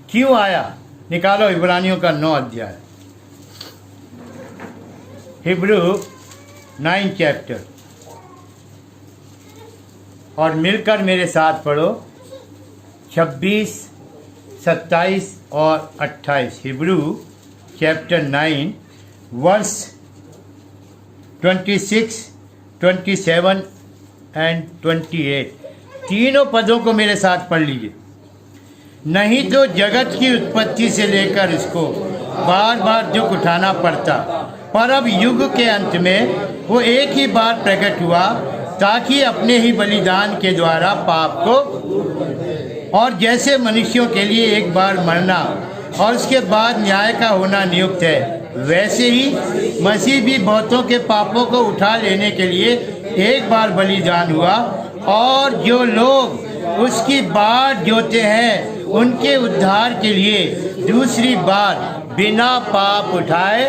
क्यों आया? निकालो इब्रानियों का 9 अध्याय, हिब्रू 9 चैप्टर, और मिलकर मेरे साथ पढ़ो 26, 27 और 28। Hebrew chapter 9 verse 26, 27 and 28। तीनों पदों को मेरे साथ पढ़ लीजिए। नहीं तो जगत की उत्पत्ति से लेकर इसको बार बार दुख उठाना पड़ता, पर अब युग के अंत में वो एक ही बार प्रकट हुआ, ताकि अपने ही बलिदान के द्वारा पाप को, और जैसे मनुष्यों के लिए एक बार मरना और उसके बाद न्याय का होना नियुक्त है, वैसे ही मसीह भी बहुतों के पापों को उठा लेने के लिए एक बार बलिदान हुआ, और जो लोग उसकी बाट जोते हैं उनके उद्धार के लिए दूसरी बार बिना पाप उठाए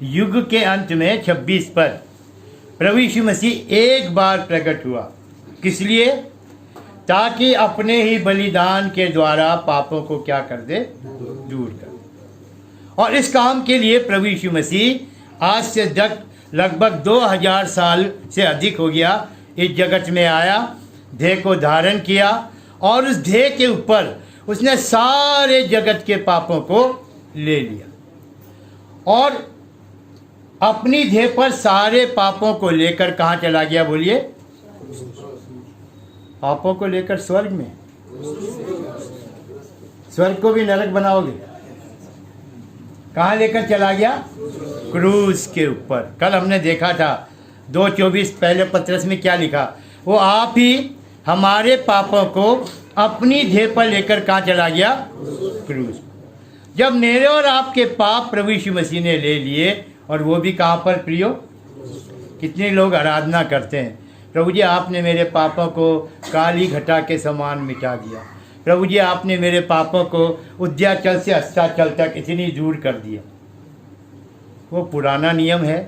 युग के अंत में 26 पर प्रभु यीशु मसीह एक बार प्रकट हुआ। किस लिए? ताकि अपने ही बलिदान के द्वारा पापों को क्या कर दे? दूर कर। और इस काम के लिए प्रभु यीशु मसीह आज से लगभग 2000 साल से अधिक हो गया इस जगत में आया, देह को धारण किया, और उस देह के ऊपर उसने सारे जगत के पापों को ले लिया, और अपनी देह पर सारे पापों को लेकर कहाँ चला गया? बोलिए। पापों को लेकर स्वर्ग में। स्वर्ग को भी नरक बनाओगे? कहाँ लेकर चला गया? क्रूस के ऊपर। कल हमने देखा था 2:24 पहले पत्रस में क्या लिखा? वो आप ही हमारे पापों को अपनी देह पर लेकर कहाँ चला गया? क्रूस। जब मेरे और आपके पाप प्रभु यीशु मसीह ने ले लिए, और वो भी कहाँ पर प्रियो? कितने लोग आराधना करते हैं, प्रभु जी आपने मेरे पापों को काली घटा के समान मिटा दिया, प्रभु जी आपने मेरे पापों को उद्याचल से अस्ताचल तक इतनी दूर कर दिया। वो पुराना नियम है,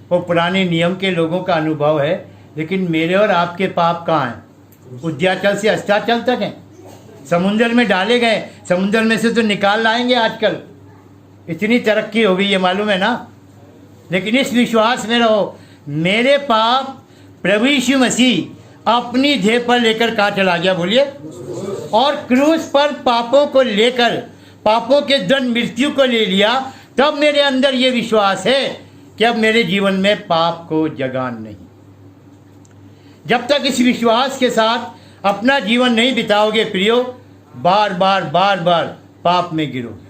वो पुराने नियम के लोगों का अनुभव है, लेकिन मेरे और आपके पाप कहाँ हैं? उद्याचल से अस्ताचल तक हैं, समुंदर में डाले गए, समुंदर में से तो निकाल लाएंगे आजकल, इतनी तरक्की हो गई है, मालूम है ना। लेकिन इस विश्वास में रहो, मेरे पाप प्रभु यीशु मसीह अपनी देह पर लेकर कहाँ चला गया? बोलिए। और क्रूस पर पापों को लेकर, पापों के दंड मृत्यु को ले लिया। तब मेरे अंदर ये विश्वास है कि अब मेरे जीवन में पाप को जगह नहीं। जब तक इस विश्वास के साथ अपना जीवन नहीं बिताओगे प्रियो, बार बार पाप में गिरोगे।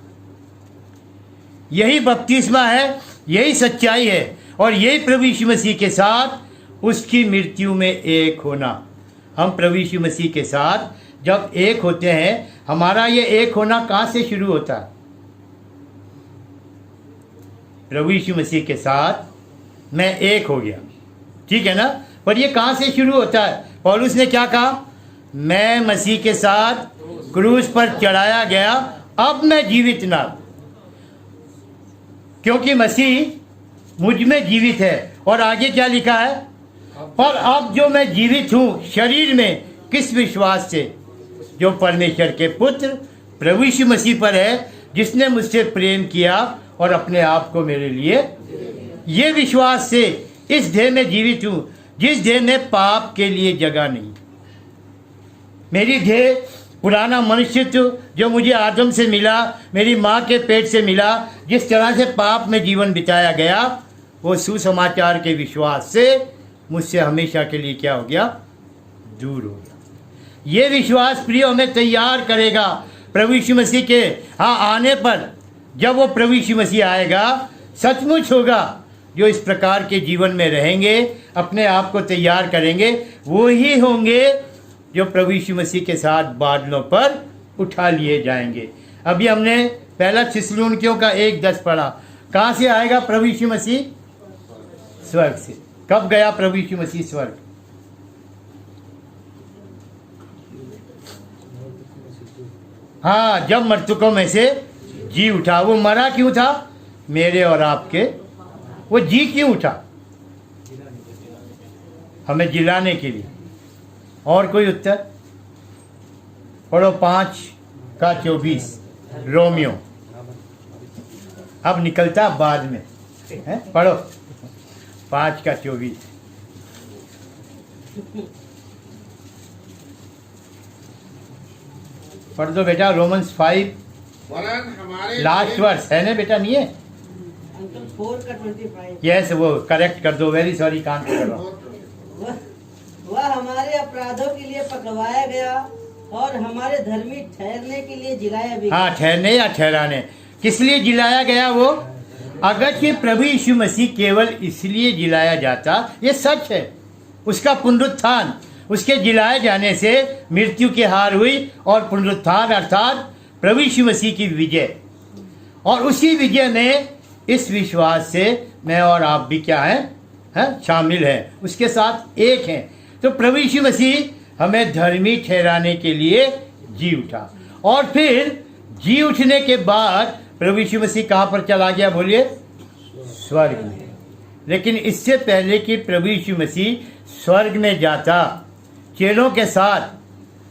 यही बपतिस्मा है, यही सच्चाई है, और यही प्रभु यीशु मसीह के साथ उसकी मृत्यु में एक होना। हम प्रभु यीशु मसीह के साथ जब एक होते हैं, हमारा ये एक होना कहाँ से शुरू होता है? प्रभु यीशु मसीह के साथ मैं एक हो गया, ठीक है ना। पर ये कहाँ से शुरू होता है? पौलुस ने क्या कहा? मैं मसीह के साथ क्रूस पर चढ़ाया गया, अब मैं जीवित ना, क्योंकि मसीह मुझ में जीवित है। और आगे क्या लिखा है? पर अब जो मैं जीवित हूँ शरीर में, किस विश्वास से? जो परमेश्वर के पुत्र प्रभु यीशु मसीह पर है, जिसने मुझसे प्रेम किया और अपने आप को मेरे लिए, ये विश्वास से इस देह में जीवित हूँ, जिस देह में पाप के लिए जगह नहीं। मेरी देह पुराना मनुष्यत्व जो मुझे आदम से मिला, मेरी माँ के पेट से मिला, जिस तरह से पाप में जीवन बिताया गया, वो सुसमाचार के विश्वास से मुझसे हमेशा के लिए क्या हो गया? दूर हो गया। ये विश्वास प्रिय हमें तैयार करेगा प्रभु यीशु मसीह के आने पर। जब वो प्रभु यीशु मसीह आएगा, सचमुच होगा, जो इस प्रकार के जीवन में रहेंगे, अपने आप को तैयार करेंगे, वो ही होंगे जो प्रभु यीशु मसीह के साथ बादलों पर उठा लिए जाएंगे। अभी हमने पहला थिस्सलुनीकियों का 1:10 पढ़ा। कहाँ से आएगा प्रभु यीशु मसीह? स्वर्ग से। कब गया प्रभु यीशु मसीह स्वर्ग? हाँ, जब मृतकों में से जी उठा। वो मरा क्यों था? मेरे और आपके। वो जी क्यों उठा? हमें जिलाने के लिए। और कोई उत्तर? पढ़ो 5:24 रोमियो। अब निकलता बाद में है, पढ़ो 5:24। पढ़ दो बेटा, रोमन्स 5 वरन हमारे लास्ट वर्स है ना बेटा, नहीं है? अंकल 4:25 यस, वो करेक्ट कर दो। वेरी सॉरी, कान कर रहा हूँ। वह हमारे अपराधों के लिए पकड़वाया गया और हमारे धर्मी ठहरने के लिए जिलाया भी हाँ, ठहरने या ठहराने, किस लिए जिलाया गया वो? अगर कि प्रभु यीशु मसीह केवल इसलिए जिलाया जाता, ये सच है, उसका पुनरुत्थान, उसके जिलाए जाने से मृत्यु की हार हुई और पुनरुत्थान अर्थात प्रभु यीशु मसीह की विजय। और उसी विजय में इस विश्वास से मैं और आप भी क्या हैं? शामिल हैं, उसके साथ एक हैं। तो प्रभु यीशु मसीह हमें धर्मी ठहराने के लिए जी उठा, और फिर जी उठने के बाद प्रभु यीशु मसीह कहाँ पर चला गया? बोलिए, स्वर्ग में। लेकिन इससे पहले कि प्रभु यीशु मसीह स्वर्ग में जाता, चेलों के साथ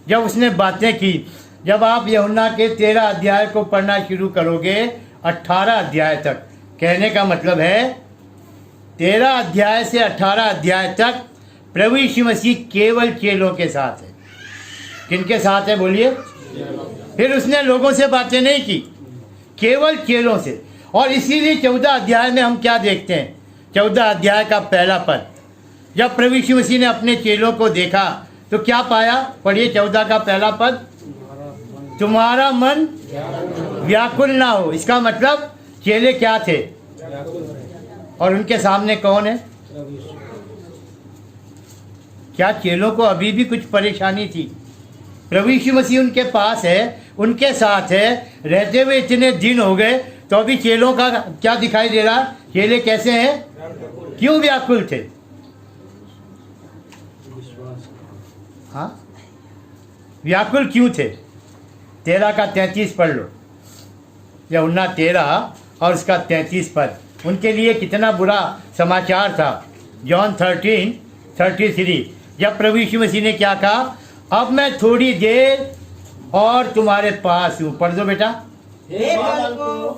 जब उसने बातें की, जब आप यूहन्ना के 13 अध्याय को पढ़ना शुरू करोगे 18 अध्याय तक, कहने का मतलब है 13 अध्याय से 18 अध्याय तक प्रभु यीशु मसीह केवल चेलों के साथ है। किनके साथ है? बोलिए। फिर उसने लोगों से बातें नहीं की, केवल चेलों से। और इसीलिए 14 अध्याय में हम क्या देखते हैं? 14 अध्याय का पहला पद, जब प्रभु यीशु मसीह ने अपने चेलों को देखा तो क्या पाया? पढ़िए 14 का पहला पद, तुम्हारा मन व्याकुल ना हो। इसका मतलब चेले क्या थे? और उनके सामने कौन है? क्या चेलों को अभी भी कुछ परेशानी थी? प्रभु यीशु मसीह उनके पास है, उनके साथ है, रहते हुए इतने दिन हो गए, तो अभी चेलों का क्या दिखाई दे रहा? चेले कैसे हैं? क्यों व्याकुल थे? हाँ, व्याकुल क्यों थे? 13 का 33 पढ़ लो, यूहन्ना 13 और उसका 33 पद। उनके लिए कितना बुरा समाचार था। जॉन 13:33, जब प्रभु यीशु मसीह ने क्या कहा? अब मैं थोड़ी देर और तुम्हारे पास हूँ। पढ़ दो बेटा। हे बालकों,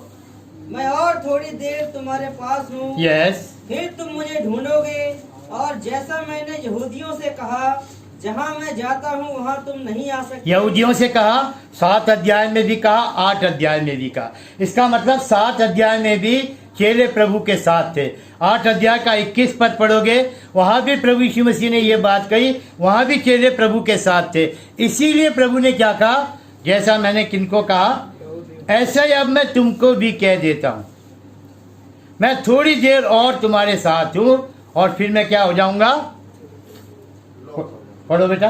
मैं और थोड़ी देर तुम्हारे पास हूँ। यस। फिर तुम मुझे ढूंढोगे, और जैसा मैंने यहूदियों से कहा, जहाँ मैं जाता हूँ वहाँ तुम नहीं आ सकते। यहूदियों से कहा, 7 अध्याय में भी कहा, 8 अध्याय में भी कहा। इसका मतलब 7 अध्याय में भी चेले प्रभु के साथ थे। 8 अध्याय का 21 पद पढ़ोगे, वहां भी प्रभु यीशु मसीह ने ये बात कही, वहां भी चेले प्रभु के साथ थे। इसीलिए प्रभु ने क्या कहा? जैसा मैंने किनको कहा, ऐसा ही अब मैं तुमको भी कह देता हूं, मैं थोड़ी देर और तुम्हारे साथ हूं और फिर मैं क्या हो जाऊंगा? पढ़ो बेटा।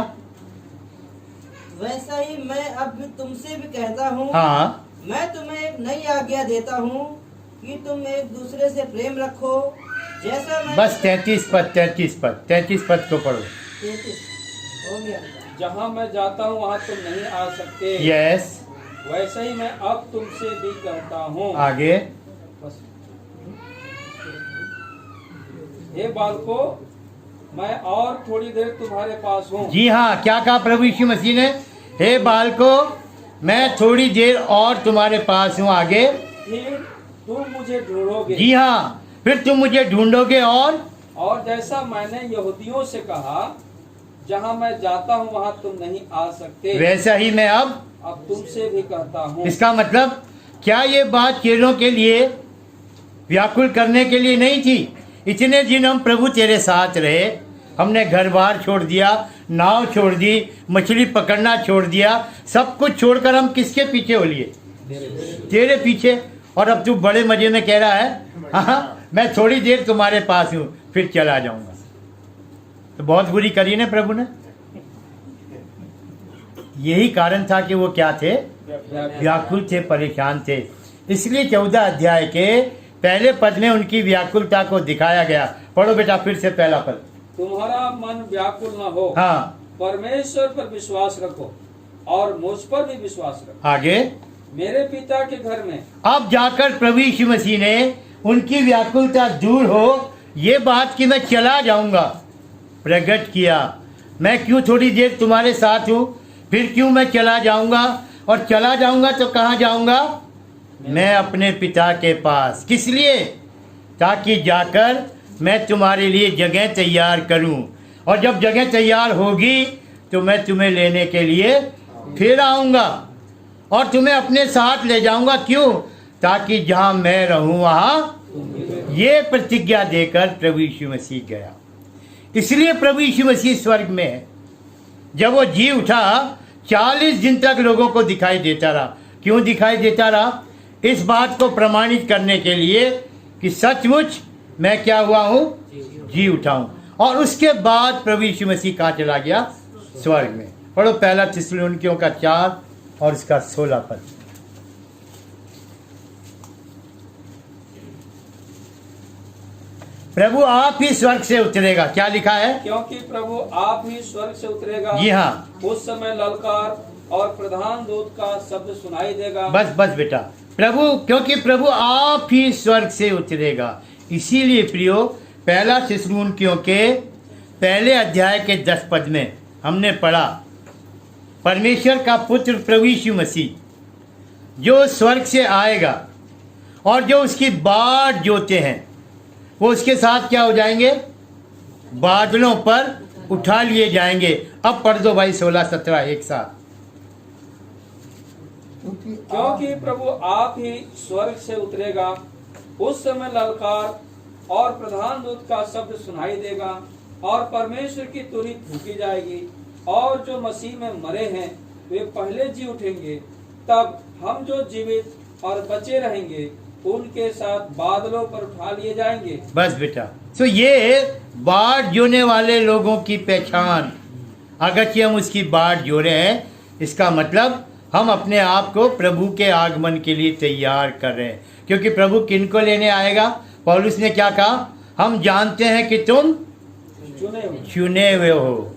वैसा ही मैं अब भी तुमसे भी कहता हूँ। हाँ, मैं तुम्हें एक नई आज्ञा देता हूँ कि तुम एक दूसरे से प्रेम रखो, जैसा मैं बस 33 पद को पढ़ो। 33 हो गया। जहाँ मैं जाता हूँ वहाँ तुम नहीं आ सकते। यस। वैसे ही मैं अब तुमसे भी कहता हूँ। आगे। बस। हे बालकों, मैं और थोड़ी देर तुम्हारे पास हूँ। जी हाँ, क्या कहा प्रभु यीशु मसीह ने? हे बालकों, मैं थोड़ी देर और तुम्हारे पास हूँ। आगे। फिर तुम मुझे ढूंढोगे। जी हाँ, फिर तुम मुझे ढूंढोगे, और जैसा मैंने यहूदियों से कहा, जहाँ मैं जाता हूँ वहाँ तुम नहीं आ सकते, वैसा ही मैं अब तुमसे भी कहता हूँ। इसका मतलब क्या ये बात चेलों के लिए व्याकुल करने के लिए नहीं थी? इतने दिन हम प्रभु तेरे साथ रहे, हमने घर बार छोड़ दिया, नाव छोड़ दी, मछली पकड़ना छोड़ दिया, सब कुछ छोड़कर हम किसके पीछे हो लिए? तेरे पीछे। और अब तू बड़े मजे में कह रहा है, हाँ मैं थोड़ी देर तुम्हारे पास हूँ फिर चला जाऊंगा। तो बहुत बुरी करी ना प्रभु ने। यही कारण था कि वो क्या थे? व्याकुल थे, परेशान थे। इसलिए 14 अध्याय के पहले पद में उनकी व्याकुलता को दिखाया गया। पढ़ो बेटा फिर से पहला पद। तुम्हारा मन व्याकुल न हो। हाँ, परमेश्वर पर विश्वास रखो और मुझ पर भी विश्वास रखो। आगे। मेरे पिता के घर में अब जाकर प्रभु यीशु मसीह ने उनकी व्याकुलता दूर हो ये बात कि मैं चला जाऊंगा, प्रकट किया। मैं क्यों थोड़ी देर तुम्हारे साथ हूँ, फिर क्यों मैं चला जाऊँगा, और चला जाऊँगा तो कहाँ जाऊँगा? मैं अपने पिता के पास। किस लिए? ताकि जाकर मैं तुम्हारे लिए जगह तैयार करूँ, और जब जगह तैयार होगी तो मैं तुम्हें लेने के लिए फिर आऊँगा और तुम्हें अपने साथ ले जाऊँगा। क्यों? ताकि जहाँ मैं रहूँ वहाँ ये प्रतिज्ञा देकर प्रभु यीशु मसीह गया। इसलिए प्रभु यीशु मसीह स्वर्ग में है। जब वो जी उठा 40 दिन तक लोगों को दिखाई देता रहा। क्यों दिखाई देता रहा? इस बात को प्रमाणित करने के लिए कि सचमुच मैं क्या हुआ हूँ? जी उठा हूँ। और उसके बाद प्रभु यीशु मसीह कहाँ चला गया? स्वर्ग में। पढ़ो पहला थिस्सलुनीकियों का 4 और इसका 16 पद। प्रभु आप ही स्वर्ग से उतरेगा। क्या लिखा है? क्योंकि प्रभु आप ही स्वर्ग से उतरेगा। जी हाँ। उस समय ललकार और प्रधान दूत का शब्द सुनाई देगा। बस बस बेटा, क्योंकि प्रभु आप ही स्वर्ग से उतरेगा। इसीलिए प्रियो, पहला थिस्सलुनीकियों के पहले अध्याय के 10 पद में हमने पढ़ा, परमेश्वर का पुत्र प्रभु यीशु मसीह जो स्वर्ग से आएगा और जो उसकी बाट जोते हैं वो उसके साथ क्या हो जाएंगे? बादलों पर उठा लिए जाएंगे। अब पढ़ दो भाई 16-17 एक साथ। क्योंकि प्रभु आप ही स्वर्ग से उतरेगा, उस समय ललकार और प्रधान दूत का शब्द सुनाई देगा और परमेश्वर की तुरही फूंकी जाएगी, और जो मसीह में मरे हैं वे पहले जी उठेंगे। तब हम जो जीवित और बचे रहेंगे उनके साथ बादलों पर उठा लिए जाएंगे। बस बेटा, तो ये बाट जोने वाले लोगों की पहचान, अगर कि हम उसकी बाट जो रहे हैं, इसका मतलब हम अपने आप को प्रभु के आगमन के लिए तैयार कर रहे हैं। क्योंकि प्रभु किनको लेने आएगा? पौलुस ने क्या कहा? हम जानते हैं कि तुम चुने हुए हो।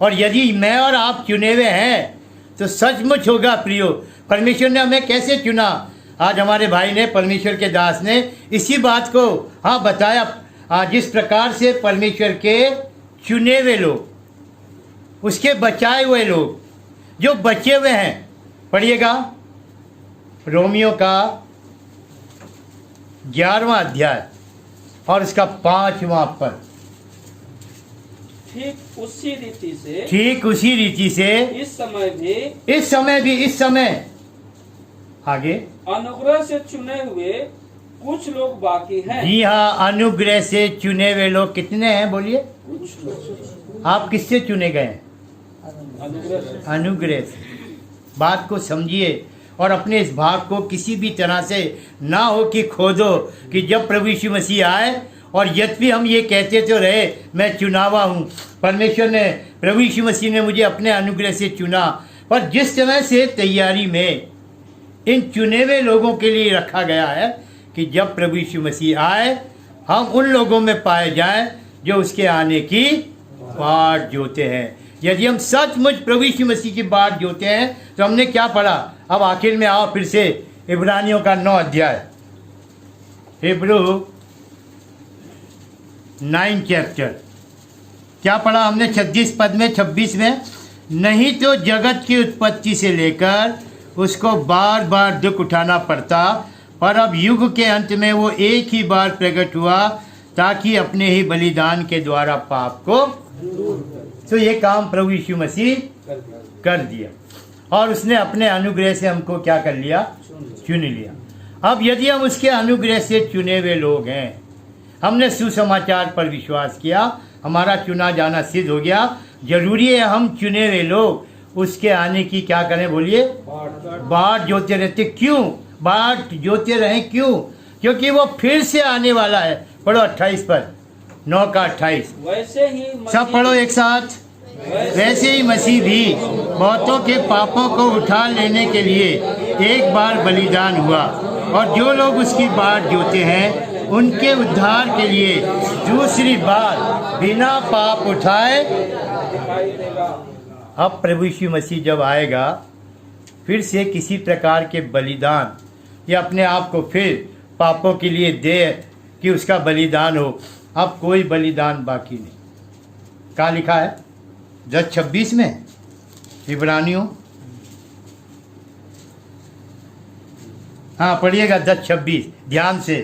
और यदि मैं और आप चुने हुए हैं तो सचमुच होगा प्रियो, परमेश्वर ने हमें कैसे चुना? आज हमारे भाई ने, परमेश्वर के दास ने इसी बात को बताया। जिस प्रकार से परमेश्वर के चुने हुए लोग, उसके बचाए हुए लोग जो बचे हुए हैं, पढ़िएगा रोमियो का 11वां अध्याय और इसका 5वां पद। ठीक उसी रीति से इस समय आगे अनुग्रह से चुने हुए कुछ लोग बाकी हैं। जी हाँ, अनुग्रह से चुने हुए लोग कितने हैं? बोलिए। कुछ लोग आप किससे चुने गए हैं? अनुग्रह से। अनुग्रह से। बात को समझिए और अपने इस भाग को किसी भी तरह से ना हो कि खोदो कि जब प्रभु यीशु मसीह आए, और यद्यपि हम ये कहते तो रहे मैं चुनावा हूँ, परमेश्वर ने, प्रभु यीशु मसीह ने मुझे अपने अनुग्रह से चुना, पर जिस तरह से तैयारी में इन चुने हुए लोगों के लिए रखा गया है कि जब प्रभु यीशु मसीह आए हम उन लोगों में पाए जाएं जो उसके आने की बाट जोते हैं। यदि हम सचमुच प्रभु यीशु मसीह की बाट जोते हैं तो हमने क्या पढ़ा? अब आखिर में आओ फिर से इब्रानियों का 9 अध्याय, हिब्रू 9 चैप्टर। क्या पढ़ा हमने? 36 पद में, 26 में, नहीं तो जगत की उत्पत्ति से लेकर उसको बार बार दुख उठाना पड़ता, पर अब युग के अंत में वो एक ही बार प्रकट हुआ ताकि अपने ही बलिदान के द्वारा पाप को, तो ये काम प्रभु यीशु मसीह कर दिया और उसने अपने अनुग्रह से हमको क्या कर लिया? चुन लिया। अब यदि हम उसके अनुग्रह से चुने हुए लोग हैं, हमने सुसमाचार पर विश्वास किया, हमारा चुना जाना सिद्ध हो गया, जरूरी है हम चुने हुए लोग उसके आने की क्या करें? बोलिए, बाट जोते रहते। क्यों बाट जोते रहें? क्यों? क्योंकि वो फिर से आने वाला है। पढ़ो 28 पर, 9 का 28। वैसे ही सब पढ़ो एक साथ। वैसे ही मसीह भी बहुतों के पापों को उठा लेने के लिए एक बार बलिदान हुआ, और जो लोग उसकी बाट जोते हैं उनके उद्धार के लिए दूसरी बार बिना पाप उठाए दिखाई देगा। अब प्रभु यीशु मसीह जब आएगा फिर से किसी प्रकार के बलिदान या अपने आप को फिर पापों के लिए दे कि उसका बलिदान हो, अब कोई बलिदान बाकी नहीं। कहाँ लिखा है? 10:26 में, इब्रानियों। हाँ पढ़िएगा 10:26 ध्यान से।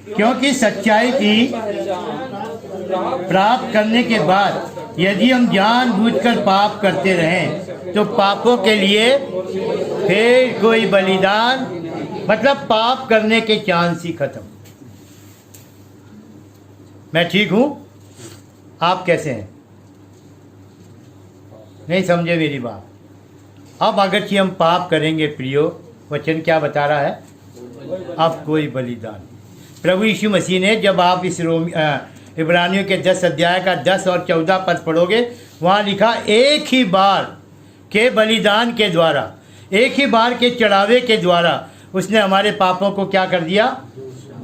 क्योंकि सच्चाई की प्राप्त करने के बाद यदि हम जानबूझकर पाप करते रहें तो पापों के लिए फिर कोई बलिदान, मतलब पाप करने के चांस ही खत्म। मैं ठीक हूं? आप कैसे हैं? नहीं समझे मेरी बात? अब अगर कि हम पाप करेंगे प्रियो, वचन क्या बता रहा है? अब कोई बलिदान। प्रभु यीशु मसीह ने, जब आप इस इब्रानियों के 10 अध्याय का 10 और 14 पद पढ़ोगे, वहाँ लिखा एक ही बार के बलिदान के द्वारा, एक ही बार के चढ़ावे के द्वारा उसने हमारे पापों को क्या कर दिया?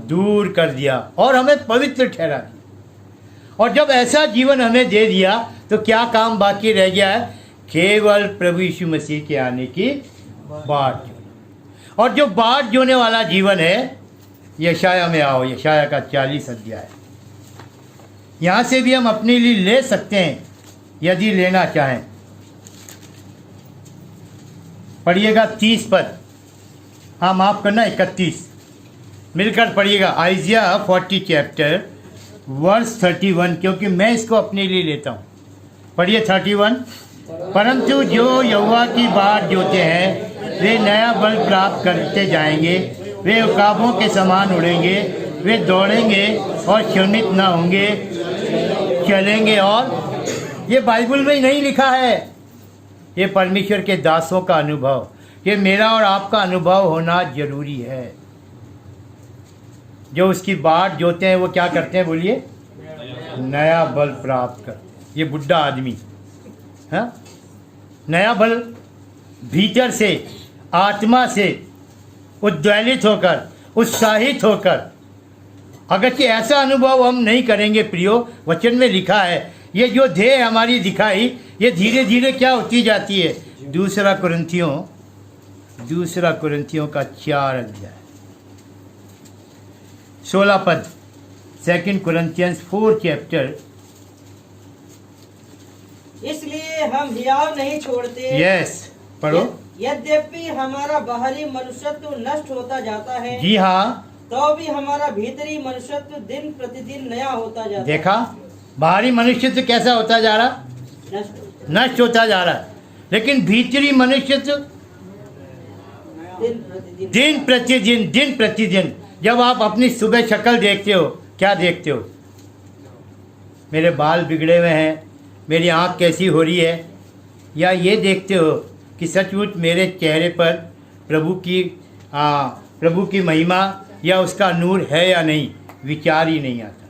दूर कर दिया और हमें पवित्र ठहरा दिया। और जब ऐसा जीवन हमें दे दिया तो क्या काम बाकी रह गया है? केवल प्रभु यीशु मसीह के आने की बाट। और जो बाट जोने वाला जीवन है, यशाया में आओ, यशाया का 40 अध्याय। यहाँ से भी हम अपने लिए ले सकते हैं यदि लेना चाहें। पढ़िएगा 30 पद, हाँ माफ करना 31, मिलकर पढ़िएगा। आइजिया 40 चैप्टर वर्स 31, क्योंकि मैं इसको अपने लिए लेता हूँ। पढ़िए 31। परंतु जो यहोवा की बाट जोते हैं वे नया बल प्राप्त करते जाएंगे, वे उकाबों के समान उड़ेंगे, वे दौड़ेंगे और क्षुण्णित न होंगे, चलेंगे। और ये बाइबल में ही नहीं लिखा है, ये परमेश्वर के दासों का अनुभव, ये मेरा और आपका अनुभव होना जरूरी है। जो उसकी बाट जोते हैं वो क्या करते हैं? बोलिए, नया बल प्राप्त करते। ये बुढ़ा आदमी, हाँ, नया बल भीतर से, आत्मा से उद्वेलित होकर, उत्साहित होकर। अगर कि ऐसा अनुभव हम नहीं करेंगे प्रियो, वचन में लिखा है ये जो ध्येय हमारी दिखाई, ये धीरे धीरे क्या होती जाती है? दूसरा कुरिन्थियों का 4 अध्याय 16 पद, 2 Corinthians 4 चैप्टर। इसलिए हम हियाव नहीं छोड़ते। यस, पढ़ो। यद्यपि हमारा बाहरी मनुष्यत्व नष्ट होता जाता है, जी हाँ, तो भी हमारा भीतरी मनुष्यत्व दिन प्रतिदिन नया होता जाता है। देखा, बाहरी मनुष्यत्व कैसा होता जा रहा? नष्ट होता जा रहा है। लेकिन भीतरी मनुष्यत्व दिन प्रतिदिन। जब आप अपनी सुबह शक्ल देखते हो, क्या देखते हो? मेरे बाल बिगड़े हुए हैं, मेरी आँख कैसी हो रही है? या ये देखते हो कि सचमुच मेरे चेहरे पर प्रभु की महिमा या उसका नूर है या नहीं? विचार ही नहीं आता,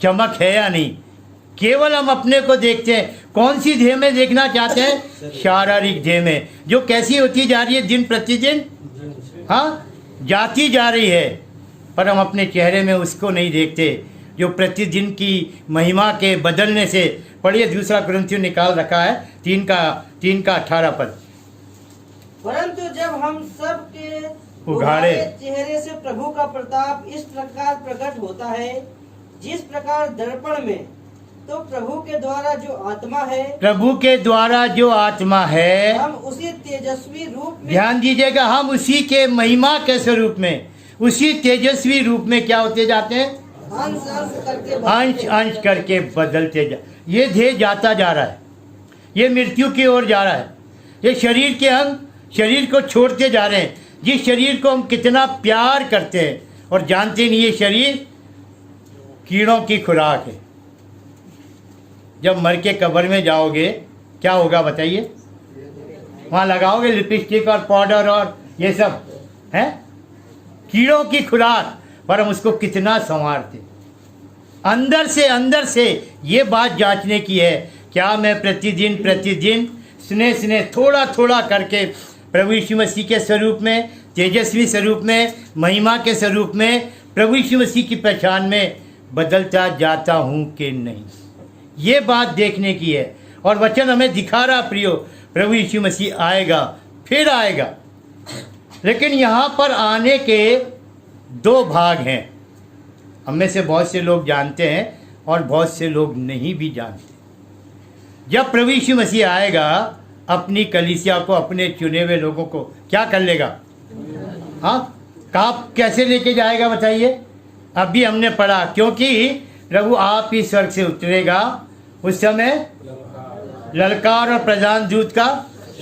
चमक है या नहीं। केवल हम अपने को देखते हैं। कौन सी ध्येय में देखना चाहते हैं? शारीरिक ध्येय में, जो कैसी होती जा रही है दिन प्रतिदिन, हाँ, जाती जा रही है। पर हम अपने चेहरे में उसको नहीं देखते जो प्रतिदिन की महिमा के बदलने से। पढ़िए, 2 कुरिन्थियों निकाल रखा है 3 का 18 पद। परंतु जब हम सब के उघाड़े चेहरे से प्रभु का प्रताप इस प्रकार प्रकट होता है, जिस प्रकार दर्पण में, तो प्रभु के द्वारा जो आत्मा है, हम उसी तेजस्वी रूप में, ध्यान दीजिएगा, हम उसी के महिमा के स्वरूप में, उसी तेजस्वी रूप में क्या होते जाते हैं? अंश करके बदलते जा। ये ध्येय जाता जा रहा है, ये मृत्यु की ओर जा रहा है। ये शरीर के अंग शरीर को छोड़ते जा रहे हैं। जिस शरीर को हम कितना प्यार करते हैं और जानते नहीं, ये शरीर कीड़ों की खुराक है। जब मर के कब्र में जाओगे क्या होगा बताइए? वहाँ लगाओगे लिपस्टिक और पाउडर और ये सब, हैं? कीड़ों की खुराक। पर हम उसको कितना संवारते। अंदर से ये बात जांचने की है, क्या मैं प्रतिदिन स्नेह थोड़ा करके प्रभु यीशु मसीह के स्वरूप में, तेजस्वी स्वरूप में, महिमा के स्वरूप में, प्रभु यीशु मसीह की पहचान में बदलता जाता हूँ कि नहीं? ये बात देखने की है। और वचन हमें दिखा रहा प्रियो, प्रभु यीशु मसीह आएगा, फिर आएगा। लेकिन यहाँ पर आने के 2 भाग हैं। हम में से बहुत से लोग जानते हैं और बहुत से लोग नहीं भी जानते। जब प्रभु यीशु मसीह आएगा अपनी कलीसिया को, अपने चुने हुए लोगों को क्या कर लेगा? हाँ, कहाँ कैसे लेके जाएगा बताइए? अभी हमने पढ़ा, क्योंकि प्रभु आप ही स्वर्ग से उतरेगा, उस समय ललकार और प्रधान दूत का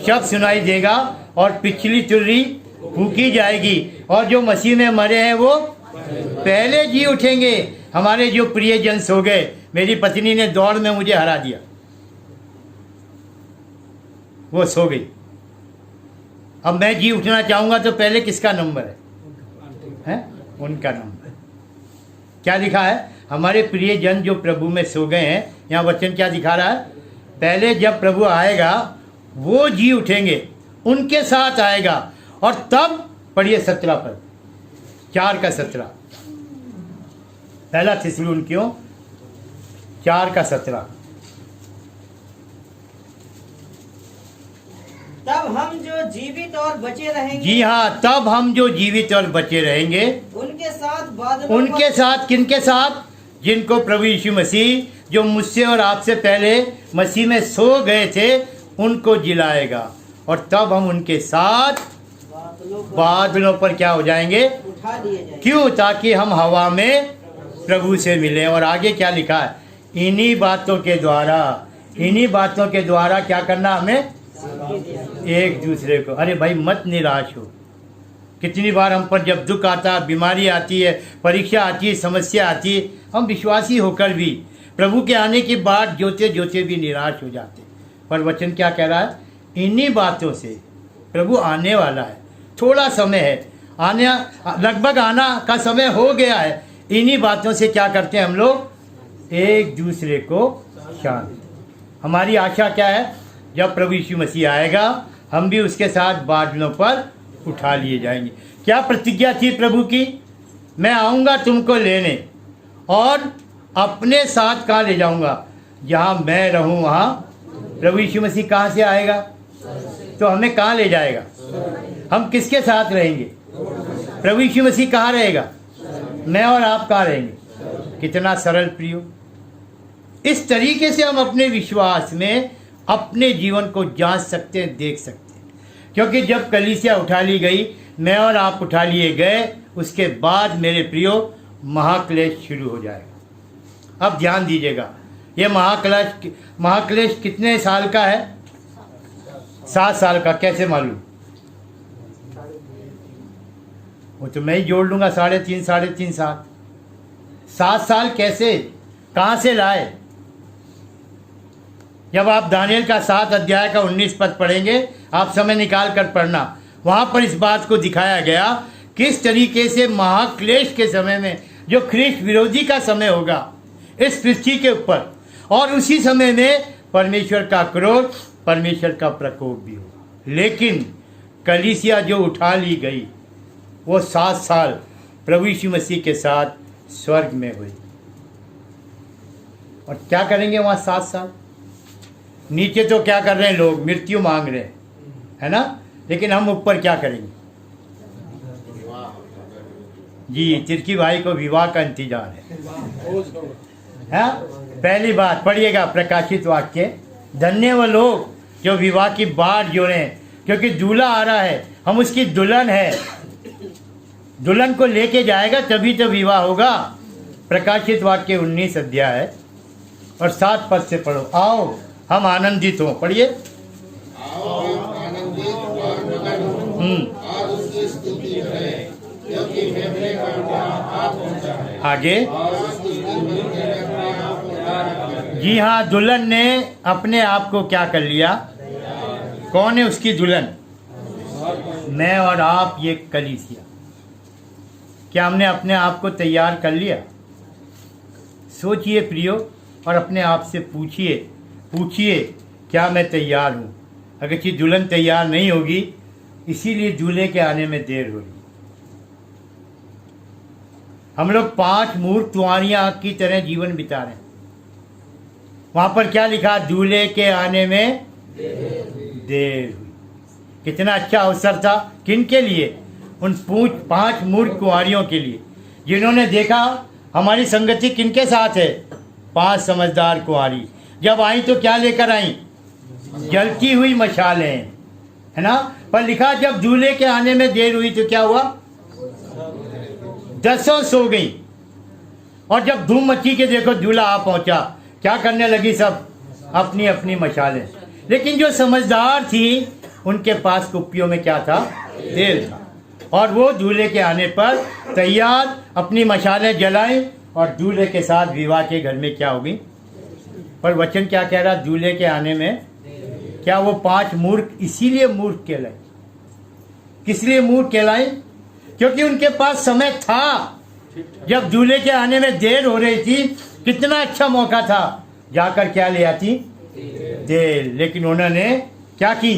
शब्द सुनाई देगा और पिछली तुरही फूकी जाएगी और जो मसीह में मरे हैं वो पहले जी उठेंगे। हमारे जो प्रियजन सो गए, मेरी पत्नी ने दौड़ में मुझे हरा दिया, वो सो गई। अब मैं जी उठना चाहूंगा तो पहले किसका नंबर है? उनका नंबर। क्या लिखा है? हमारे प्रियजन जो प्रभु में सो गए हैं, यहाँ वचन क्या दिखा रहा है? पहले जब प्रभु आएगा वो जी उठेंगे, उनके साथ आएगा और तब पढ़िए 17 पर 4 का 17, पहला थिस्सलुनीकियों 4 का 17। तब हम जो जीवित और बचे रहेंगे, जी हाँ, तब हम जो जीवित और बचे रहेंगे उनके साथ बादलों उनके साथ, किनके साथ? जिनको प्रभु यीशु मसीह जो मुझसे और आपसे पहले मसीह में सो गए थे उनको जिलाएगा और तब हम उनके साथ बादलों पर क्या हो जाएंगे? उठा लिए जाएंगे। क्यों? ताकि हम हवा में प्रभु से मिलें। और आगे क्या लिखा है? इन्हीं बातों के द्वारा क्या करना हमें? एक दूसरे को। अरे भाई मत निराश हो। कितनी बार हम पर जब दुख आता है, बीमारी आती है, परीक्षा आती है, समस्या आती है, हम विश्वासी होकर भी प्रभु के आने की बात जोते जोते भी निराश हो जाते। पर वचन क्या कह रहा है? इन्हीं बातों से प्रभु आने वाला है, थोड़ा समय है, आने लगभग आना का समय हो गया है। इन्हीं बातों से क्या करते हैं हम लोग? एक दूसरे को शांति। हमारी आशा क्या है? जब प्रभु यीशु मसीह आएगा हम भी उसके साथ बादलों पर उठा लिए जाएंगे। क्या प्रतिज्ञा थी प्रभु की? मैं आऊँगा तुमको लेने और अपने साथ कहाँ ले जाऊँगा? जहाँ मैं रहूँ वहाँ प्रभु यीशु मसीह कहाँ से आएगा? तो हमें कहाँ ले जाएगा? हम किसके साथ रहेंगे? प्रभु यीशु मसीह कहाँ रहेगा? मैं और आप कहाँ रहेंगे? कितना सरल प्रियो। इस तरीके से हम अपने विश्वास में अपने जीवन को जांच सकते हैं, देख सकते हैं। क्योंकि जब कलीसिया उठा ली गई, मैं और आप उठा लिए गए, उसके बाद मेरे प्रियो महाक्लेश शुरू हो जाएगा। अब ध्यान दीजिएगा, ये महाक्लेश कितने साल का है? 7 साल का। कैसे मालूम? वो तो मैं ही जोड़ लूंगा, 3.5 साल। 7 साल कैसे, कहाँ से लाए? जब आप दानियल का 7 अध्याय का 19 पद पढ़ेंगे, आप समय निकाल कर पढ़ना, वहाँ पर इस बात को दिखाया गया किस तरीके से महाक्लेश के समय में, जो ख्रीष्ट विरोधी का समय होगा इस पृथ्वी के ऊपर, और उसी समय में परमेश्वर का क्रोध, परमेश्वर का प्रकोप भी होगा। लेकिन कलीसिया जो उठा ली गई वो 7 साल प्रभु यीशु मसीह के साथ स्वर्ग में हुई। और क्या करेंगे वहाँ 7 साल? नीचे तो क्या कर रहे हैं लोग? मृत्यु मांग रहे हैं, है ना? लेकिन हम ऊपर क्या करेंगे? जी, तिरकी भाई को विवाह का इंतजार है। पहली बात पढ़िएगा प्रकाशित वाक्य, धन्य वो लोग जो विवाह की बाट जोड़े, क्योंकि दूल्हा आ रहा है, हम उसकी दुल्हन है, दुल्हन को लेके जाएगा तभी तो विवाह होगा। प्रकाशित वाक्य 19 अध्याय और 7 पद से पढ़ो। आओ हम आनंदित हों। पढ़िए। आओ हम आनंदित और मगन हों और उसकी स्तुति करें, क्योंकि मेमने का विवाह आ पहुंचा है। आगे। और उसकी दुल्हन ने अपने आप को तैयार किया। जी हाँ, दुल्हन ने अपने आप को क्या कर लिया? कौन है उसकी दुल्हन? मैं और आप, ये कलीसिया। क्या हमने अपने आप को तैयार कर लिया? सोचिए प्रियो और अपने आप से पूछिए क्या मैं तैयार हूँ? अगर कि दुल्हन तैयार नहीं होगी, इसीलिए दूल्हे के आने में देर होगी। हम लोग 5 मूर्ख कुंवारियां की तरह जीवन बिता रहे हैं। वहां पर क्या लिखा? दूल्हे के आने में देर हुई। कितना अच्छा अवसर था, किन के लिए? उन 5 मूर्ख कुंवारियों के लिए, जिन्होंने देखा हमारी संगति किनके साथ है? 5 समझदार कुंवारी जब आई तो क्या लेकर आई? जलती हुई मशालें, है ना। पर लिखा जब दूल्हे के आने में देर हुई तो क्या हुआ? 10 सो गई। और जब धूम मची के देखो दूल्हा आ पहुंचा, क्या करने लगी? सब अपनी अपनी मशालें। लेकिन जो समझदार थी उनके पास कुप्पियों में क्या था? तेल था। और वो दूल्हे के आने पर तैयार अपनी मशालें जलाई और दूल्हे के साथ विवाह के घर में क्या होगी? पर वचन क्या कह रहा? दूल्हे के आने में क्या वो 5 मूर्ख इसीलिए मूर्ख कहलाए? किस लिए मूर्ख कहलाए? क्योंकि उनके पास समय था। जब दूल्हे के आने में देर हो रही थी, कितना अच्छा मौका था, जाकर क्या ले आती? तेल। लेकिन उन्होंने क्या की?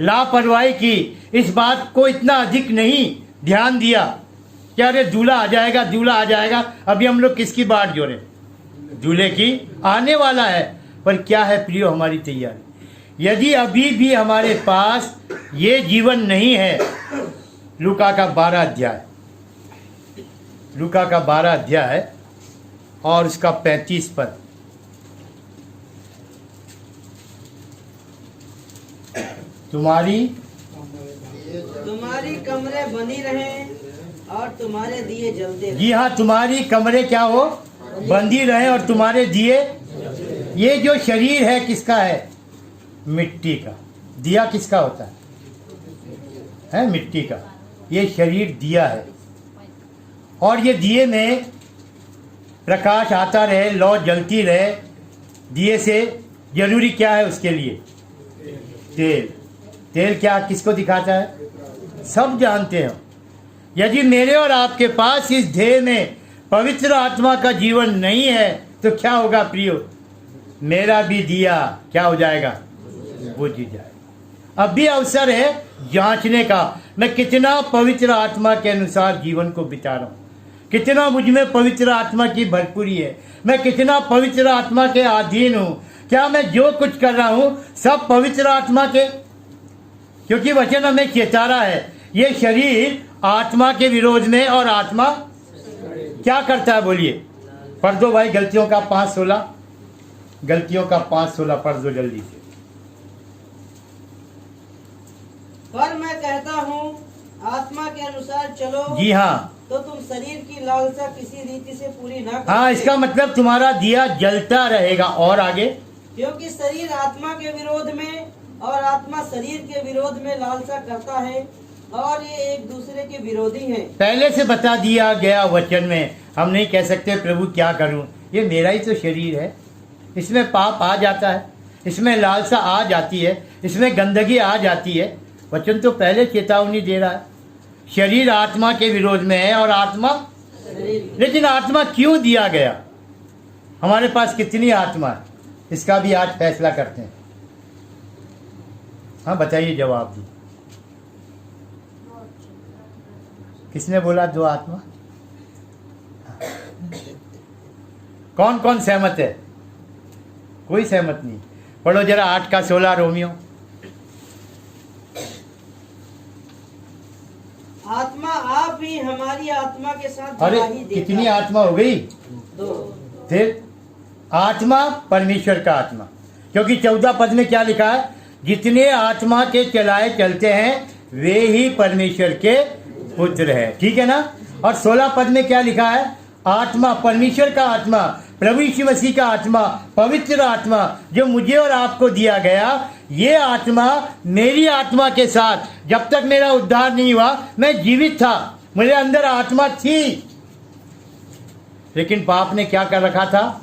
लापरवाही की। इस बात को इतना अधिक नहीं ध्यान दिया कि अरे दूल्हा आ जाएगा, दूल्हा आ जाएगा, अभी हम लोग किसकी बाट जोड़े? दूल्हे की आने वाला है। पर क्या है प्रियो हमारी तैयारी? यदि अभी भी हमारे पास ये जीवन नहीं है, लूका का 12 अध्याय, लूका का 12 अध्याय और उसका 35 पद। तुम्हारी कमरे बनी रहें और तुम्हारे दिए जलते रहें। जी हाँ, तुम्हारी कमरे क्या हो? बंदी रहे और तुम्हारे दिए। ये जो शरीर है किसका है? मिट्टी का। दिया किसका होता है? मिट्टी का। ये शरीर दिया है और ये दिए में प्रकाश आता रहे, लौ जलती रहे। दिए से जरूरी क्या है उसके लिए? तेल। तेल क्या किसको दिखाता है? सब जानते हो। यदि मेरे और आपके पास इस देह में पवित्र आत्मा का जीवन नहीं है तो क्या होगा प्रियो? मेरा भी दिया क्या हो जाएगा? बुझ जाएगा। अब भी अवसर है जांचने का, मैं कितना पवित्र आत्मा के अनुसार जीवन को बिता रहा हूँ, कितना मुझ में पवित्र आत्मा की भरपूरी है, मैं कितना पवित्र आत्मा के अधीन हूँ। क्या मैं जो कुछ कर रहा हूँ सब पवित्र आत्मा के? क्योंकि वचन हमें चेता रहा है ये शरीर आत्मा के विरोध में, और आत्मा क्या करता है? बोलिए, पढ़ दो भाई गलतियों का 5:16, गलतियों का 5:16 पढ़ दो जल्दी से। पर मैं कहता हूँ आत्मा के अनुसार चलो। जी हाँ, तो तुम शरीर की लालसा किसी रीति से पूरी ना करो। हाँ, इसका मतलब तुम्हारा दिया जलता रहेगा। और आगे, क्योंकि शरीर आत्मा के विरोध में और आत्मा शरीर के विरोध में लालसा करता है और ये एक दूसरे के विरोधी हैं। पहले से बता दिया गया वचन में। हम नहीं कह सकते प्रभु क्या करूं, ये मेरा ही तो शरीर है, इसमें पाप आ जाता है, इसमें लालसा आ जाती है, इसमें गंदगी आ जाती है। वचन तो पहले चेतावनी दे रहा है, शरीर आत्मा के विरोध में है और आत्मा। लेकिन आत्मा क्यों दिया गया? हमारे पास कितनी आत्मा है इसका भी आज फैसला करते हैं। हाँ बताइए, जवाब दी। किसने बोला 2 आत्मा? कौन कौन सहमत है? कोई सहमत नहीं। पढ़ो जरा 8 का 16 रोमियो। आत्मा आप ही हमारी आत्मा के साथ अरे गवाही देता कितनी है। आत्मा हो गई? 2। फिर आत्मा परमेश्वर का आत्मा, क्योंकि 14 पद में क्या लिखा है? जितने आत्मा के चलाए चलते हैं वे ही परमेश्वर के पुत्र है। ठीक है ना? और 16 पद में क्या लिखा है? आत्मा, परमेश्वर का आत्मा, प्रभु यीशु मसीह का आत्मा, पवित्र आत्मा जो मुझे और आपको दिया गया, ये आत्मा मेरी आत्मा के साथ, जब तक मेरा उद्धार नहीं हुआ मैं जीवित था, मेरे अंदर आत्मा थी। लेकिन पाप ने क्या कर रखा था?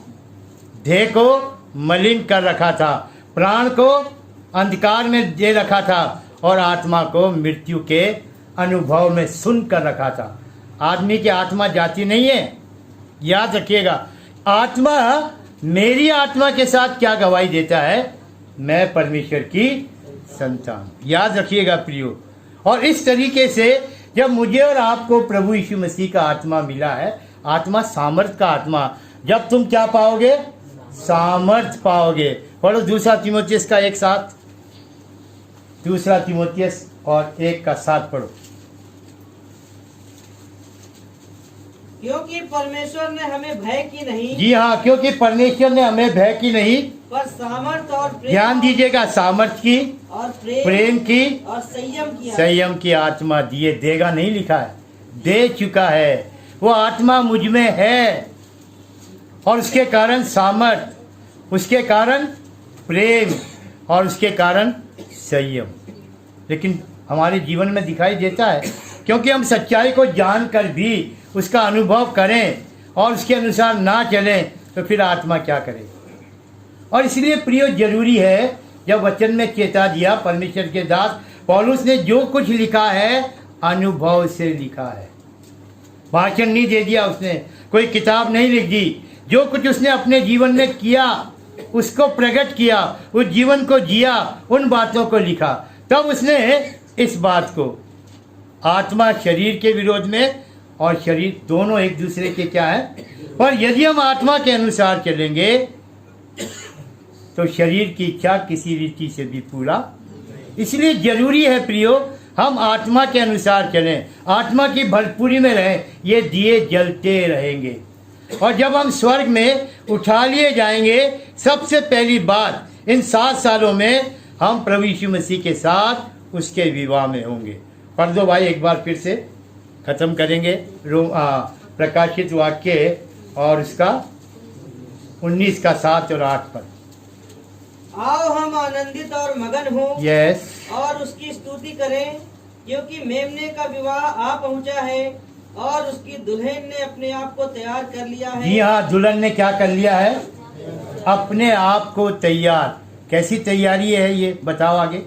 देह को मलिन कर रखा था, प्राण को अंधकार में दे रखा था और आत्मा को मृत्यु के अनुभव में सुन कर रखा था। आदमी की आत्मा जाती नहीं है, याद रखिएगा। आत्मा मेरी आत्मा के साथ क्या गवाही देता है? मैं परमेश्वर की संतान। याद रखिएगा प्रियो। और इस तरीके से जब मुझे और आपको प्रभु यीशु मसीह का आत्मा मिला है, आत्मा सामर्थ का आत्मा, जब तुम क्या पाओगे? सामर्थ पाओगे। पढ़ो 2 तीमुथियुस का 1:7, 2 तीमुथियुस और 1:7 पढ़ो। क्योंकि परमेश्वर ने हमें भय की नहीं, जी हाँ, क्योंकि परमेश्वर ने हमें भय की नहीं, पर सामर्थ और प्रेम, ध्यान दीजिएगा, सामर्थ्य की, और प्रेम की, और संयम की संयम की आत्मा दिए। देगा नहीं लिखा है, दे चुका है। वो आत्मा मुझ में है और उसके कारण सामर्थ, उसके कारण प्रेम और उसके कारण संयम। लेकिन हमारे जीवन में दिखाई देता है, क्योंकि हम सच्चाई को जानकर भी उसका अनुभव करें और उसके अनुसार ना चलें तो फिर आत्मा क्या करे। और इसलिए प्रियो, जरूरी है, जब वचन में चेता दिया परमेश्वर के दास पौलुस ने, जो कुछ लिखा है अनुभव से लिखा है। भाषण नहीं दे दिया उसने, कोई किताब नहीं लिख दी। जो कुछ उसने अपने जीवन में किया उसको प्रकट किया, उस जीवन को जिया, उन बातों को लिखा। तब उसने इस बात को, आत्मा शरीर के विरोध में और शरीर दोनों एक दूसरे के क्या है, पर यदि हम आत्मा के अनुसार चलेंगे तो शरीर की इच्छा किसी रीति से भी पूरा। इसलिए जरूरी है प्रियो, हम आत्मा के अनुसार चलें, आत्मा की भरपूरी में रहें, ये दिए जलते रहेंगे। और जब हम स्वर्ग में उठा लिए जाएंगे, सबसे पहली बात इन 7 सालों में हम प्रभु यीशु मसीह के साथ उसके विवाह में होंगे। पढ़ दो भाई एक बार फिर से, खत्म करेंगे प्रकाशित वाक्य और उसका 19 का 7 और 8 पर। आओ हम आनंदित और मगन हों, यस, और उसकी स्तुति करें, क्योंकि मेमने का विवाह आ पहुंचा है और उसकी दुल्हन ने अपने आप को तैयार कर लिया है। जी हाँ, दुल्हन ने क्या कर लिया है? अपने आप को तैयार। कैसी तैयारी है ये बताओ आगे।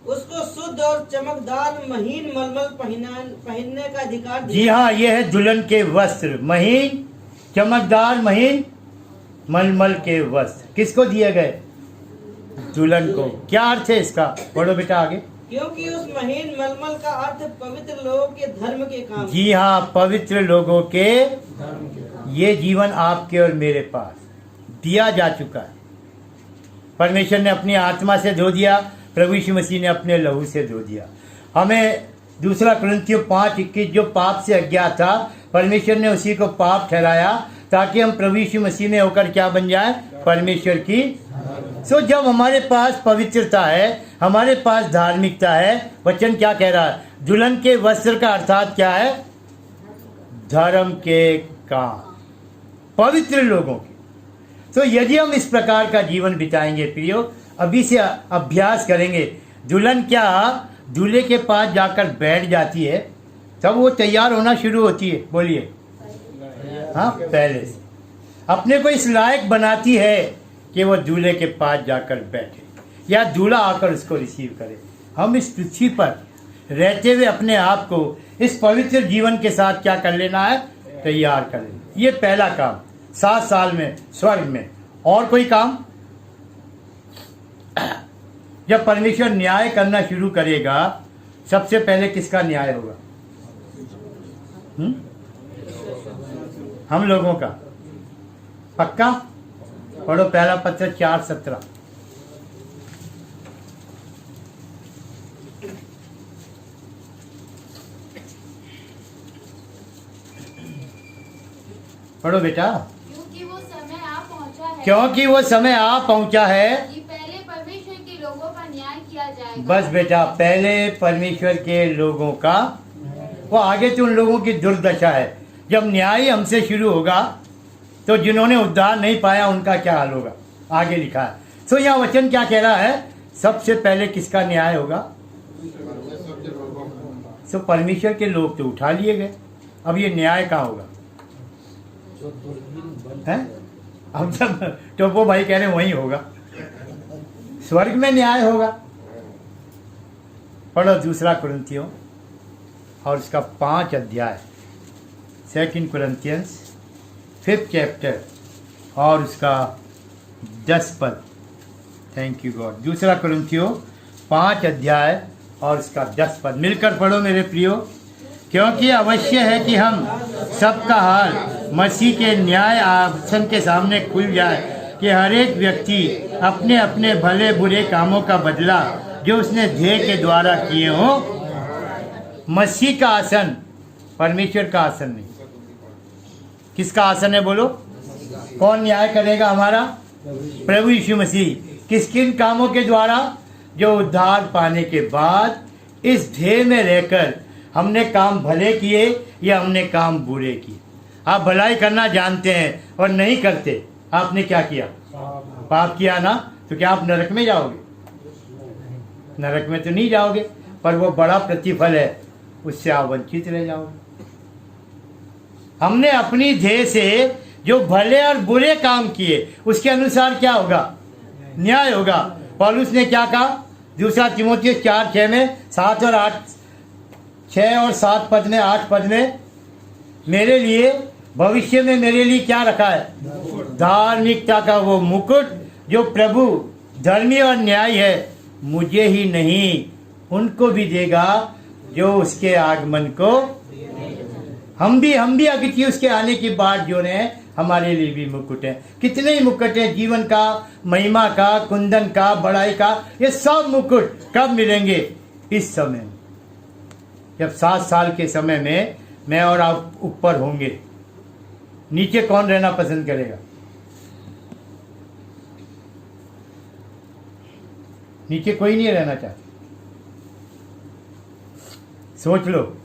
उसको शुद्ध और चमकदार महीन मलमल पहनने का अधिकार दिया। जी हाँ, ये है दुल्हन के वस्त्र, महीन चमकदार महीन मलमल के वस्त्र। किसको दिए गए? दुल्हन को। क्या अर्थ है इसका? पढ़ो बेटा आगे। क्योंकि उस महीन मलमल का अर्थ पवित्र लोगों के धर्म के काम। जी हाँ, पवित्र लोगों के। ये जीवन आपके और मेरे पास दिया जा चुका है। परमेश्वर ने अपनी आत्मा से धो दिया, प्रभु यीशु मसीह ने अपने लहू से धो दिया। हमें 2 कुरिन्थियों 5:21 जो पाप से अज्ञात था, परमेश्वर ने उसी को पाप ठहराया ताकि हम प्रभु यीशु मसीह में होकर क्या बन जाए? परमेश्वर की। सो जब हमारे पास पवित्रता है, हमारे पास धार्मिकता है, वचन क्या कह रहा है? दुल्हन के वस्त्र का अर्थात क्या है? धर्म के काम, पवित्र लोगों के। तो यदि हम इस प्रकार का जीवन बिताएंगे प्रियो, अभी से अभ्यास करेंगे। दुल्हन क्या दूल्हे के पास जाकर बैठ जाती है, तब वो तैयार होना शुरू होती है। बोलिए हाँ, पहले से अपने को इस लायक बनाती है कि वो दूल्हे के पास जाकर बैठे या दूल्हा आकर उसको रिसीव करे। हम इस पृथ्वी पर रहते हुए अपने आप को इस पवित्र जीवन के साथ क्या कर लेना है? तैयार कर लेना। ये पहला काम 7 साल में स्वर्ग में। और कोई काम? जब परमेश्वर न्याय करना शुरू करेगा, सबसे पहले किसका न्याय होगा? हम लोगों का। पक्का? पढ़ो पहला पत्र 4:17। पढ़ो बेटा। क्योंकि वो समय आ पहुंचा है, क्योंकि वो समय आ पहुंचा है कि पहले परमेश्वर के लोगों का न्याय किया जाएगा। बस बेटा, पहले परमेश्वर के लोगों का। वो आगे तो उन लोगों की दुर्दशा है। जब न्याय हमसे शुरू होगा तो जिन्होंने उद्धार नहीं पाया उनका क्या हाल होगा? आगे लिखा है। तो यह वचन क्या कह रहा है? सबसे पहले किसका न्याय होगा? तो परमेश्वर के लोग तो उठा लिए गए, अब ये न्याय कहाँ होगा? हैं? अब जब टोपो भाई कह रहे हैं वहीं होगा, स्वर्ग में न्याय होगा। पढ़ो 2 कुरिन्थियों और उसका 5 अध्याय, 2 कुरिन्थियंस 5th चैप्टर और उसका 10 पद। Thank you God. 2 कुरिन्थियों 5 अध्याय और उसका 10 पद मिलकर पढ़ो मेरे प्रियो। क्योंकि अवश्य है कि हम सबका हाल मसीह के न्याय आसन के सामने खुल जाए, कि हर एक व्यक्ति अपने अपने भले बुरे कामों का बदला जो उसने ध्येय के द्वारा किए हो। मसीह का आसन, परमेश्वर का आसन नहीं। किसका आसन है बोलो? कौन न्याय करेगा? हमारा प्रभु यीशु मसीह। किस किन कामों के द्वारा? जो उद्धार पाने के बाद इस ध्येय में रहकर हमने काम भले किए या हमने काम बुरे किए। आप भलाई करना जानते हैं और नहीं करते, आपने क्या किया? पाप किया ना। तो क्या आप नरक में जाओगे? नरक में तो नहीं जाओगे, पर वो बड़ा प्रतिफल है, उससे आप वंचित रह जाओगे। हमने अपनी ध्येय से जो भले और बुरे काम किए उसके अनुसार क्या होगा? न्याय होगा। पौलुस ने क्या कहा? दूसरा तीमुथियुस 4:6 में 7 और 8 6 और 7 पद में 8 पद में, मेरे लिए भविष्य में मेरे लिए क्या रखा है? धार्मिकता का वो मुकुट जो प्रभु धर्मी और न्याय है, मुझे ही नहीं उनको भी देगा जो उसके आगमन को, हम भी अगति उसके आने की बात जो रहे हैं, हमारे लिए भी मुकुट है। कितने ही मुकुट है, जीवन का, महिमा का, कुंदन का, बड़ाई का, ये सब मुकुट कब मिलेंगे? इस समय में, जब 7 साल के समय में मैं और आप ऊपर होंगे। नीचे कौन रहना पसंद करेगा? नीचे कोई नहीं रहना चाहता। सोच लो।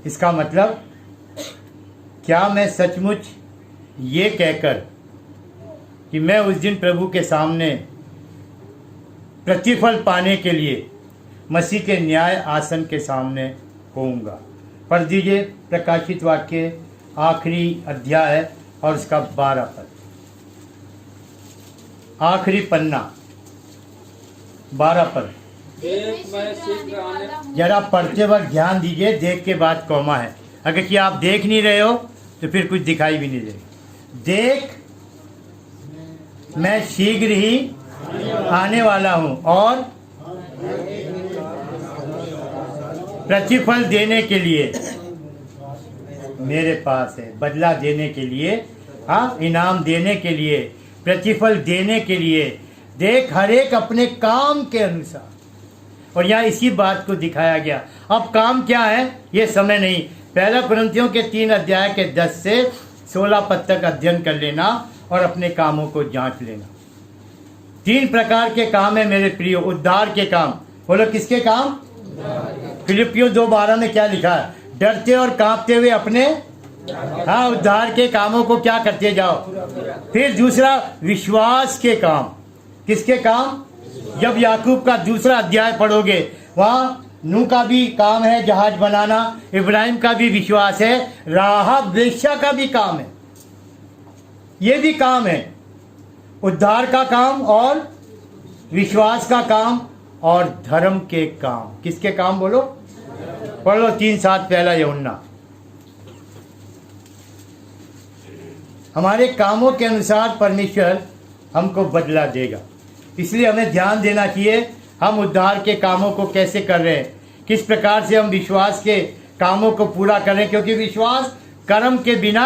इसका मतलब क्या मैं सचमुच ये कहकर कि मैं उस दिन प्रभु के सामने प्रतिफल पाने के लिए मसीह के न्याय आसन के सामने होऊंगा? पढ़ दीजिए प्रकाशित वाक्य आखिरी अध्याय है और उसका 12 पद, आखिरी पन्ना 12 पद। देख मैं शीघ्र आने, जरा पढ़ते वक्त ध्यान दीजिए, देख के बाद कौमा है। अगर कि आप देख नहीं रहे हो तो फिर कुछ दिखाई भी नहीं देगा। देख मैं शीघ्र ही आने वाला हूं और प्रतिफल देने के लिए मेरे पास है, बदला देने के लिए, हाँ, इनाम देने के लिए, प्रतिफल देने के लिए। देख हर एक अपने काम के अनुसार। और यहाँ इसी बात को दिखाया गया। अब काम क्या है ये समय नहीं। 1 कुरिन्थियों के 3 अध्याय के 10 से 16 पद तक अध्ययन कर लेना और अपने कामों को जांच लेना। 3 प्रकार के काम है मेरे प्रिय। उद्धार के काम, बोलो किसके काम? फिलिपियों 2:12 में क्या लिखा है? डरते और कांपते हुए अपने, हाँ, उद्धार के कामों को क्या करते जाओ। फिर दूसरा विश्वास के काम। किसके काम? जब याकूब का 2 अध्याय पढ़ोगे, वहाँ नूह का भी काम है जहाज बनाना, इब्राहिम का भी विश्वास है, राहाब वेश्या का भी काम है। ये भी काम है, उद्धार का काम और विश्वास का काम और धर्म के काम। किसके काम बोलो? पढ़ लो 3:7 1 यूहन्ना। हमारे कामों के अनुसार परमेश्वर हमको बदला देगा। इसलिए हमें ध्यान देना चाहिए हम उद्धार के कामों को कैसे कर रहे हैं, किस प्रकार से हम विश्वास के कामों को पूरा करें, क्योंकि विश्वास कर्म के बिना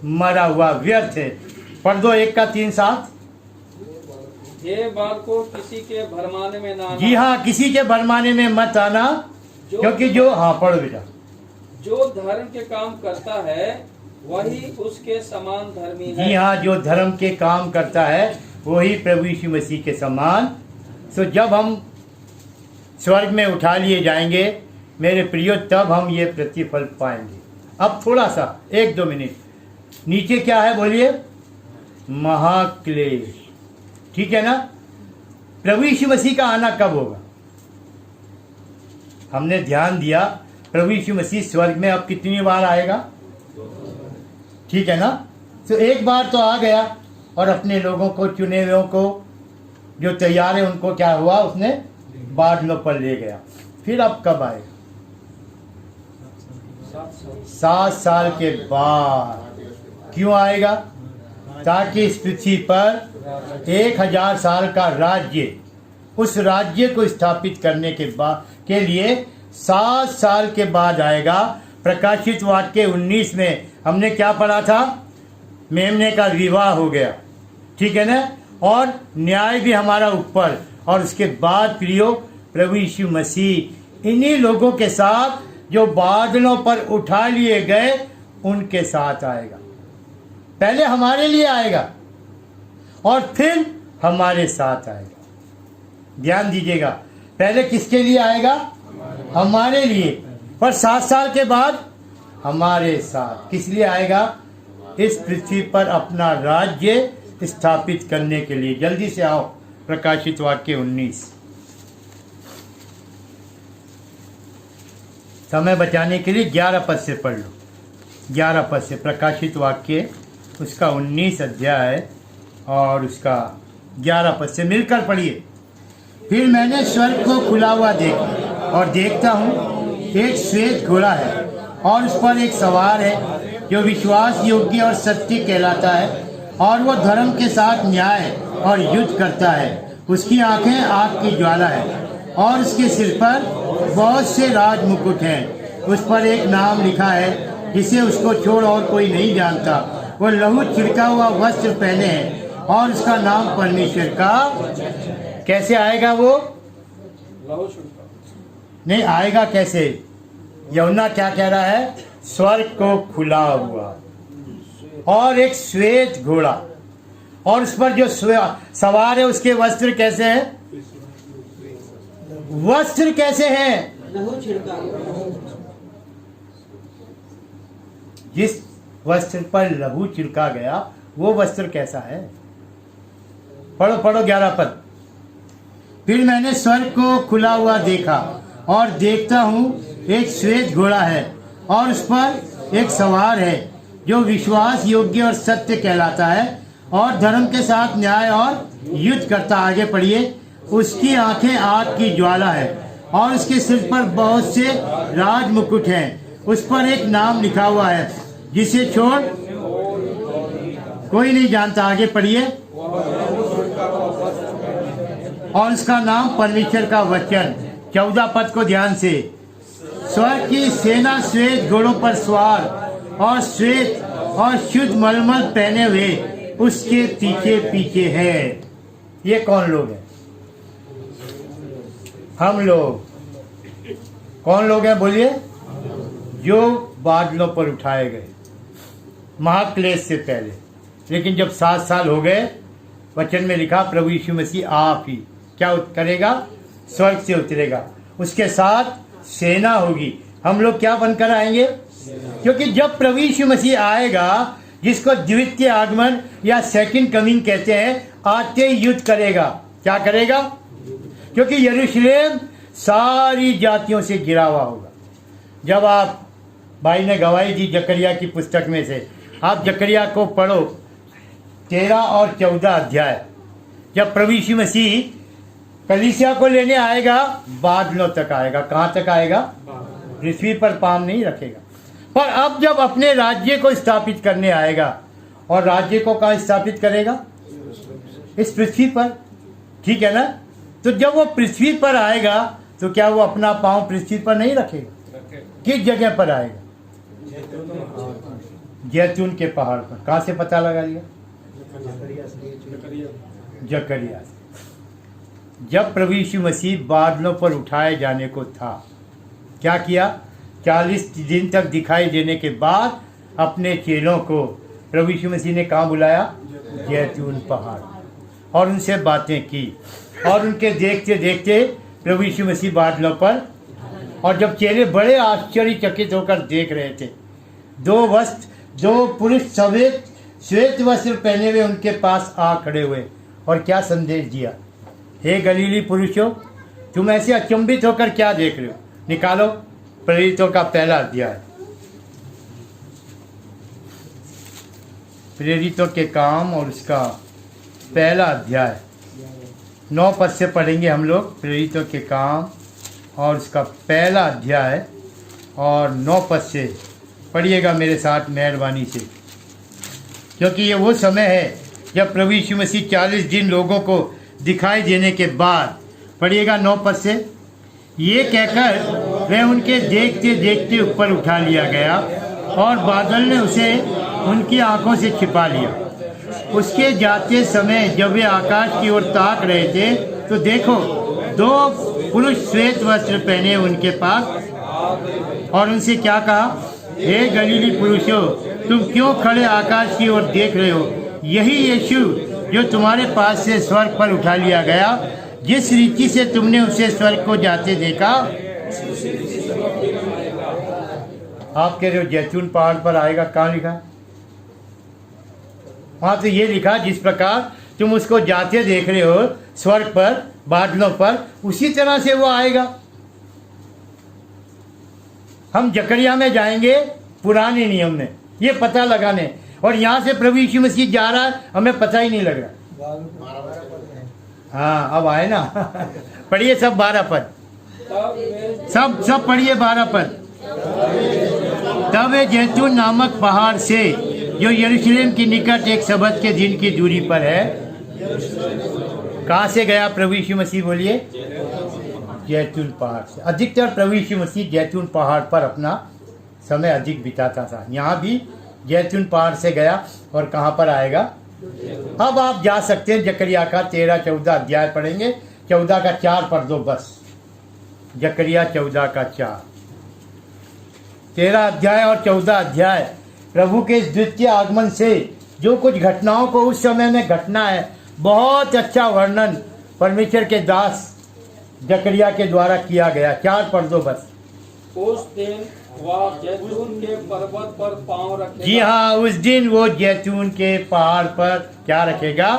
मरा हुआ व्यर्थ है। पढ़ दो 1 का 3:7। हे बालकों, किसी के भरमाने में ना आना। जी हाँ, किसी के भरमाने में मत आना, क्योंकि जो, हाँ पढ़ो बेटा, जो धर्म के काम करता है वही उसके समान धर्मी है। जी हाँ, जो धर्म के काम करता है वही प्रभु यीशु मसीह के समान। तो जब हम स्वर्ग में उठा लिए जाएंगे मेरे प्रियो, तब हम ये प्रतिफल पाएंगे। अब थोड़ा सा 1-2 मिनट नीचे क्या है बोलिए? महाक्लेश। ठीक है ना? प्रभु यीशु मसीह का आना कब होगा? हमने ध्यान दिया प्रभु यीशु मसीह स्वर्ग में अब कितनी बार आएगा? ठीक है ना? तो एक बार तो आ गया और अपने लोगों को, चुने हुओं को, जो तैयार है उनको क्या हुआ? उसने बादलों पर ले गया। फिर अब कब आएगा? 7 साल के बाद। क्यों आएगा? ताकि इस पृथ्वी पर 1000 साल का राज्य, उस राज्य को स्थापित करने के लिए 7 साल के बाद आएगा। प्रकाशित वाक्य 19 में हमने क्या पढ़ा था? मेमने का विवाह हो गया, ठीक है ना? और न्याय भी हमारा ऊपर, और उसके बाद प्रियो प्रभु यीशु मसीह इन्हीं लोगों के साथ जो बादलों पर उठा लिए गए उनके साथ आएगा। पहले हमारे लिए आएगा और फिर हमारे साथ आएगा। ध्यान दीजिएगा, पहले किसके लिए आएगा? हमारे लिए। पर 7 साल के बाद हमारे साथ किस लिए आएगा? इस पृथ्वी पर अपना राज्य स्थापित करने के लिए। जल्दी से आओ, प्रकाशित वाक्य 19। समय बचाने के लिए 11 पद से पढ़ लो। 11 पद से प्रकाशित वाक्य उसका 19 अध्याय और उसका 11 पद से मिलकर पढ़िए। फिर मैंने स्वर्ग को खुला हुआ देखा और देखता हूँ एक श्वेत घोड़ा है और उस पर एक सवार है जो विश्वास योग्य और सत्य कहलाता है और वो धर्म के साथ न्याय और युद्ध करता है। उसकी आंखें आग की ज्वाला है और उसके सिर पर बहुत से राज मुकुट हैं। उस पर एक नाम लिखा है जिसे उसको छोड़ और कोई नहीं जानता। वो लहू छिड़का हुआ वस्त्र पहने हैं और उसका नाम परमेश्वर का। कैसे आएगा वो? लहू छिड़का नहीं आएगा कैसे? यूहन्ना क्या कह रहा है? स्वर्ग को खुला हुआ और एक श्वेत घोड़ा और उस पर जो सवार है उसके वस्त्र कैसे हैं? वस्त्र कैसे हैं? लहू छिड़का। जिस वस्त्र पर लहू छिड़का गया वो वस्त्र कैसा है? पढ़ो पढ़ो 11 पद। फिर मैंने स्वर्ग को खुला हुआ देखा और देखता हूँ एक श्वेत घोड़ा है और उस पर एक सवार है जो विश्वास योग्य और सत्य कहलाता है और धर्म के साथ न्याय और युद्ध करता। आगे पढ़िए। उसकी आंखें आग की ज्वाला है और उसके सिर पर बहुत से राज मुकुट हैं। उस पर एक नाम लिखा हुआ है जिसे छोड़ कोई नहीं जानता। आगे पढ़िए। और उसका नाम परमेश्वर का वचन। 14 पद को ध्यान से। स्वर्ग की सेना श्वेत घोड़ों पर सवार और श्वेत और शुद्ध मलमल पहने हुए उसके पीछे पीछे है। ये कौन लोग हैं? हम लोग। कौन लोग हैं बोलिए? जो बादलों पर उठाए गए महाक्लेश से पहले। लेकिन जब 7 साल हो गए, वचन में लिखा प्रभु यीशु मसीह आप ही क्या करेगा? स्वर्ग से उतरेगा, उसके साथ सेना होगी। हम लोग क्या बनकर आएंगे? क्योंकि जब प्रभु यीशु मसीह आएगा, जिसको द्वितीय आगमन या सेकंड कमिंग कहते हैं, आते ही युद्ध करेगा। क्या करेगा? क्योंकि यरूशलेम सारी जातियों से घिरा हुआ होगा। जब आप, भाई ने गवाही दी जकरिया की पुस्तक में से, आप जकरिया को पढ़ो 13 और 14 अध्याय। जब प्रभु यीशु मसीह कलीसिया को लेने आएगा, बादलों तक आएगा। कहाँ तक आएगा? पृथ्वी पर पाँव नहीं रखेगा। पर अब जब अपने राज्य को स्थापित करने आएगा, और राज्य को कहाँ स्थापित करेगा? इस पृथ्वी पर। ठीक है ना? तो जब वो पृथ्वी पर आएगा तो क्या वो अपना पाँव पृथ्वी पर नहीं रखेगा? किस जगह पर आएगा? जैतून के पहाड़ पर। कहाँ से पता लगा लिया? जकरिया से। जब प्रभु यीशु मसीह बादलों पर उठाए जाने को था, क्या किया? 40 दिन तक दिखाई देने के बाद अपने चेलों को प्रभु यीशु मसीह ने कहाँ बुलाया? जैतून पहाड़। और उनसे बातें की और उनके देखते देखते प्रभु यीशु मसीह बादलों पर। और जब चेले बड़े आश्चर्यचकित होकर देख रहे थे, 2 पुरुष श्वेत वस्त्र पहने हुए उनके पास आ खड़े हुए और क्या संदेश दिया? हे गलीली पुरुषों, तुम ऐसे अचंभित होकर क्या देख रहे हो? निकालो प्रेरितों का पहला अध्याय। प्रेरितों के काम और उसका पहला अध्याय 9 पद से पढ़ेंगे हम लोग। प्रेरितों के काम और उसका पहला अध्याय और 9 पद से पढ़िएगा मेरे साथ मेहरबानी से, क्योंकि ये वो समय है जब प्रभु यीशु मसीह 40 दिन लोगों को दिखाई देने के बाद। पढ़िएगा 9 पद से। ये कहकर वह उनके देखते देखते ऊपर उठा लिया गया और बादल ने उसे उनकी आंखों से छिपा लिया। उसके जाते समय जब वे आकाश की ओर ताक रहे थे तो देखो 2 पुरुष श्वेत वस्त्र पहने उनके पास और उनसे क्या कहा, हे गलीली पुरुषों, तुम क्यों खड़े आकाश की ओर देख रहे हो? यही यीशु जो तुम्हारे पास से स्वर्ग पर उठा लिया गया, जिस रीति से तुमने उसे स्वर्ग को जाते देखा। आप कह रहे हो जैतून पहाड़ पर आएगा, कहाँ लिखा? वहां तो ये लिखा, जिस प्रकार तुम उसको जाते देख रहे हो स्वर्ग पर, बादलों पर, उसी तरह से वो आएगा। हम जकरिया में जाएंगे पुराने नियम में, ये पता लगाने, और यहाँ से प्रभु यीशु मसीह जा रहा है, हमें पता ही नहीं लग रहा। हाँ, अब आए ना। पढ़िए सब 12 पद, सब पढ़िए 12 पद। तब वे जैतून नामक पहाड़ से, जो यरूशलेम के निकट एक सबत के दिन की दूरी पर है। कहाँ से गया प्रभु यीशु मसीह, बोलिए? जैतून पहाड़ से। अधिकतर प्रभु यीशु मसीह जैतून पहाड़ पर अपना समय अधिक बिताता था। यहाँ भी जैतून पहाड़ से गया, और कहाँ पर आएगा? अब आप जा सकते हैं जकरिया का 13-14 अध्याय पढ़ेंगे। 14 का 4 पढ़ दो बस। जकरिया 14 का 4, 13 अध्याय और 14 अध्याय प्रभु के द्वितीय आगमन से जो कुछ घटनाओं को उस समय में घटना है, बहुत अच्छा वर्णन परमेश्वर के दास जकरिया के द्वारा किया गया। 4 पढ़ दो बस। उस दिन वह जैतून के पर्वत पर पांव रखेगा। जी हाँ, उस दिन वो जैतून के पहाड़ पर क्या रखेगा?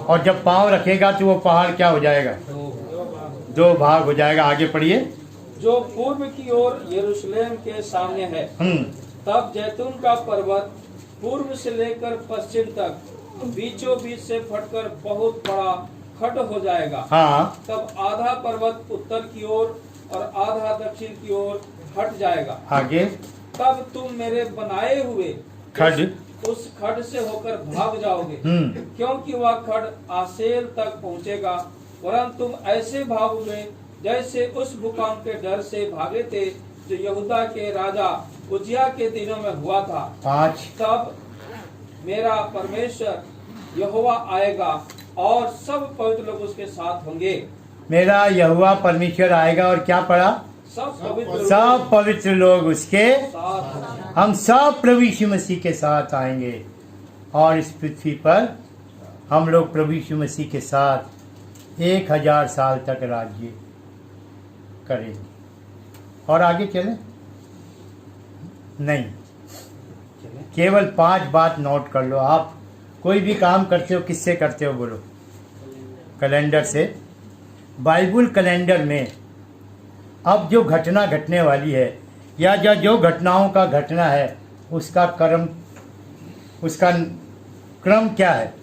और जब पांव रखेगा तो वो पहाड़ क्या हो जाएगा? 2 भाग हो जाएगा। आगे पढ़िए। जो पूर्व की ओर यरूशलेम के सामने है। तब जैतून का पर्वत पूर्व से लेकर पश्चिम तक बीचों बीच से फटकर बहुत बड़ा खड्ड हो जाएगा। हाँ। तब आधा पर्वत उत्तर की ओर और आधा दक्षिण की ओर हट जाएगा। आगे। तब तुम मेरे बनाए हुए खड्ड, उस खड्ड से होकर भाग जाओगे, क्योंकि वह खड्ड आसेल तक पहुँचेगा, वरन तुम ऐसे भागोगे जैसे उस भूकंप के डर से भागे थे जो यहूदा के राजा उजिया के दिनों में हुआ था। 5। तब मेरा परमेश्वर यहोवा आएगा और सब पवित्र लोग उसके साथ होंगे। मेरा यहोवा परमेश्वर आएगा, और क्या पढ़ा? सब पवित्र लोग उसके साथ। हम सब प्रभु यीशु मसीह के साथ आएंगे, और इस पृथ्वी पर हम लोग प्रभु यीशु मसीह के साथ 1000 साल तक राज्य करेंगे। और आगे चले? नहीं, केवल 5 बात नोट कर लो। आप कोई भी काम करते हो, किससे करते हो बोलो? कैलेंडर से। बाइबल कैलेंडर में अब जो घटना घटने वाली है, या जो घटनाओं का घटना है, उसका क्रम क्या है?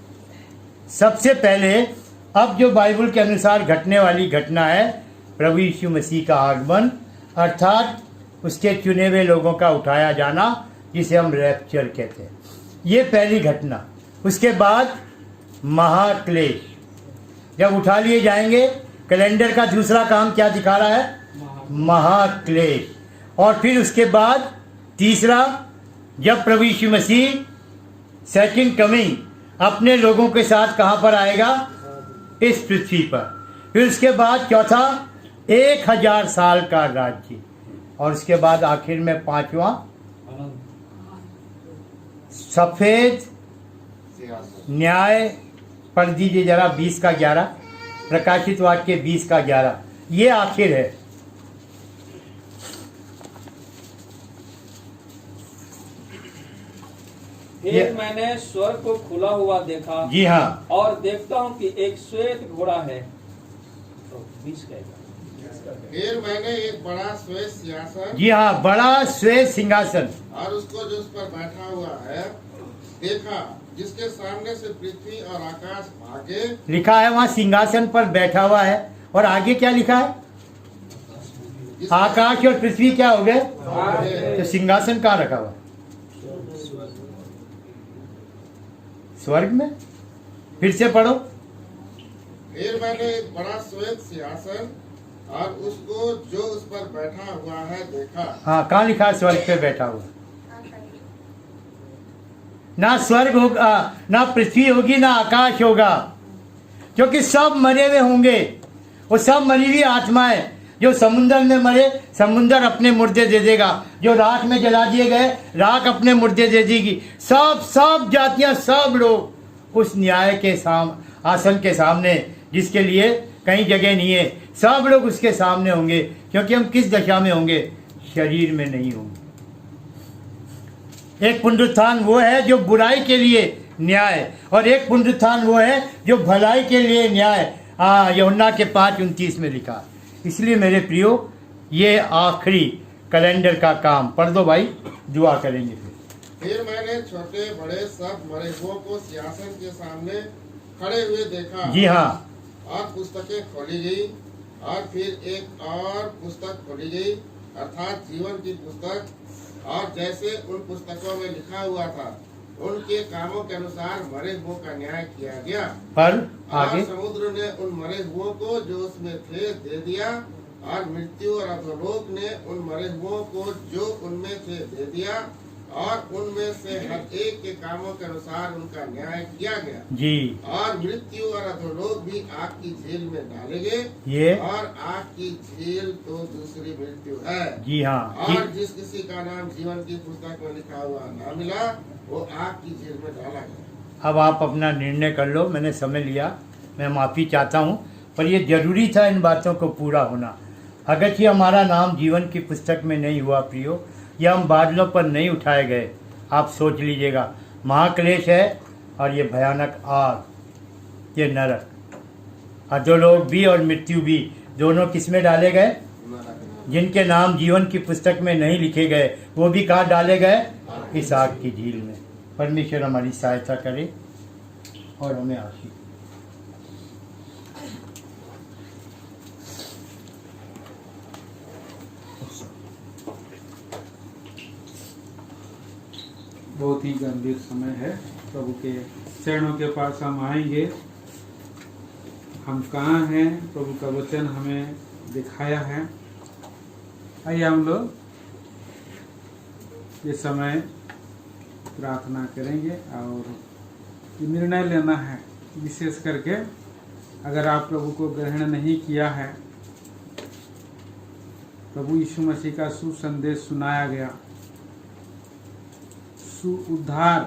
सबसे पहले अब जो बाइबल के अनुसार घटने वाली घटना है, प्रभु यीशु मसीह का आगमन, अर्थात उसके चुने हुए लोगों का उठाया जाना, जिसे हम रैप्चर कहते हैं। ये पहली घटना। उसके बाद महाक्लेश, जब उठा लिए जाएंगे। कैलेंडर का दूसरा काम क्या दिखा रहा है? महाक्लेश। और फिर उसके बाद तीसरा, जब प्रभु यीशु मसीह सेकंड कमिंग अपने लोगों के साथ कहाँ पर आएगा? इस पृथ्वी पर। फिर उसके बाद चौथा, 1000 साल का राज्य। और उसके बाद आखिर में 5वां, सफेद न्याय। पढ़ दीजिए जरा 20 का 11, प्रकाशित वाक्य 20 का 11। ये आखिर है। फिर मैंने स्वर्ग को खुला हुआ देखा। जी हाँ। और देखता हूँ कि एक श्वेत घोड़ा है। तो 20 कहेगा। फिर मैंने एक बड़ा श्वेत सिंहासन, जी हाँ, बड़ा श्वेत सिंहासन, और उसको जो उस पर बैठा हुआ है देखा, जिसके सामने से पृथ्वी और आकाश भागे। लिखा है वहाँ सिंहासन पर बैठा हुआ है, और आगे क्या लिखा है? आकाश और पृथ्वी क्या हो गए? तो सिंहासन कहाँ रखा हुआ? स्वर्ग में। फिर से पढ़ो। फिर मैंने एक बड़ा श्वेत सिंहासन और उसको जो उस पर बैठा हुआ है देखा। हाँ, कहाँ लिखा है स्वर्ग पे बैठा हुआ? ना स्वर्ग होगा, ना पृथ्वी होगी, ना आकाश होगा, क्योंकि सब मरे हुए होंगे। वो सब मरी हुई आत्माएं जो समुंदर में मरे समुंदर अपने मुर्दे दे देगा, जो राख में जला दिए गए राख अपने मुर्दे दे देगी। सब जातियां, सब लोग उस न्याय के आसन के सामने, जिसके लिए कहीं जगह नहीं है, सब लोग उसके सामने होंगे। क्योंकि हम किस दशा में होंगे? शरीर में नहीं होंगे। एक पुनरुत्थान वो है जो बुराई के लिए न्याय, और एक पुनरुत्थान वो है जो भलाई के लिए न्याय। यूहन्ना के 5:29 में लिखा। इसलिए मेरे प्रियो, ये आखिरी कैलेंडर का काम पढ़ दो भाई, दुआ करेंगे फिर मैंने छोटे बड़े सब मरे हुओं को सिंहासन के सामने खड़े हुए देखा। जी हाँ, और पुस्तकें खोली गई, और फिर एक और पुस्तक खोली गई, अर्थात जीवन की पुस्तक। और जैसे उन पुस्तकों में लिखा हुआ था, उनके कामों के अनुसार मरे हुओं का न्याय किया गया। पर और आगे समुद्र ने उन मरे हुओं को जो उसमें थे दे दिया, और मृत्यु और अधोलोक ने उन मरे हुओं को जो उनमें थे दे दिया, और उनमें से हर एक के कामों के अनुसार उनका न्याय किया गया। जी, और मृत्यु और अधोलोक भी आग की झील में डाले गए। ये और आग की झील तो दूसरी मृत्यु है। जी हाँ, और जिस किसी का नाम जीवन की पुस्तक में लिखा हुआ ना मिला, वो आग की झील में डाला गया। अब आप अपना निर्णय कर लो। मैंने समय लिया, मैं माफ़ी चाहता हूँ, पर ये जरूरी था इन बातों को पूरा होना। अगर कि हमारा नाम जीवन की पुस्तक में नहीं हुआ प्रियो, या हम बादलों पर नहीं उठाए गए, आप सोच लीजिएगा, महाक्लेश है और ये भयानक आग, ये नरक, अधोलोक भी और मृत्यु भी, दोनों किस में डाले गए? जिनके नाम जीवन की पुस्तक में नहीं लिखे गए, वो भी कहाँ डाले गए? इस आग की झील में। परमेश्वर हमारी सहायता करे और हमें आशीष। बहुत ही गंभीर समय है। प्रभु के चरणों के पास हम आएंगे। हम कहाँ हैं? प्रभु का वचन हमें दिखाया है। आइए हम लोग ये समय प्रार्थना करेंगे और ये निर्णय लेना है। विशेष करके अगर आप प्रभु को ग्रहण नहीं किया है, प्रभु यीशु मसीह का सुसंदेश सुनाया गया, उद्धार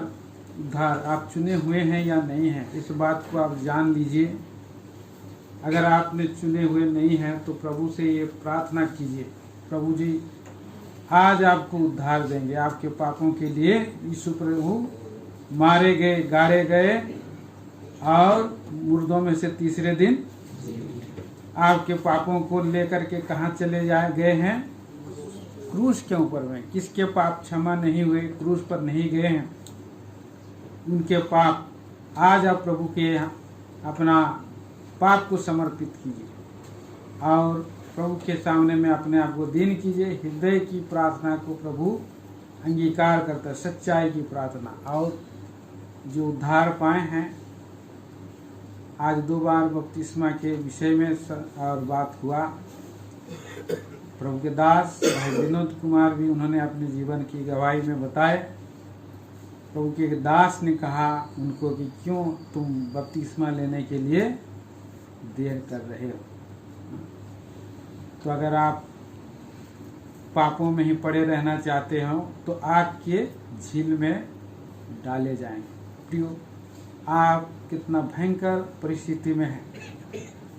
आप चुने हुए हैं या नहीं हैं, इस बात को आप जान लीजिए। अगर आपने चुने हुए नहीं हैं तो प्रभु से ये प्रार्थना कीजिए, प्रभु जी आज आपको उद्धार देंगे। आपके पापों के लिए यीशु प्रभु मारे गए, गाड़े गए और मुर्दों में से तीसरे दिन आपके पापों को लेकर के कहाँ चले गए हैं? क्रूस के ऊपर में। किसके पाप क्षमा नहीं हुए, क्रूस पर नहीं गए हैं, उनके पाप आज आप प्रभु के यहाँ अपना पाप को समर्पित कीजिए और प्रभु के सामने में अपने आप को दीन कीजिए। हृदय की प्रार्थना को प्रभु अंगीकार करता है, सच्चाई की प्रार्थना। और जो उद्धार पाए हैं, आज 2 बार बपतिस्मा के विषय में और बात हुआ। प्रभु के दास भाई विनोद कुमार भी उन्होंने अपने जीवन की गवाही में बताए। प्रभु के दास ने कहा उनको कि क्यों तुम बपतिस्मा लेने के लिए देर कर रहे हो। तो अगर आप पापों में ही पड़े रहना चाहते हो तो आग के झील में डाले जाएंगे। प्रियो, आप कितना भयंकर परिस्थिति में है।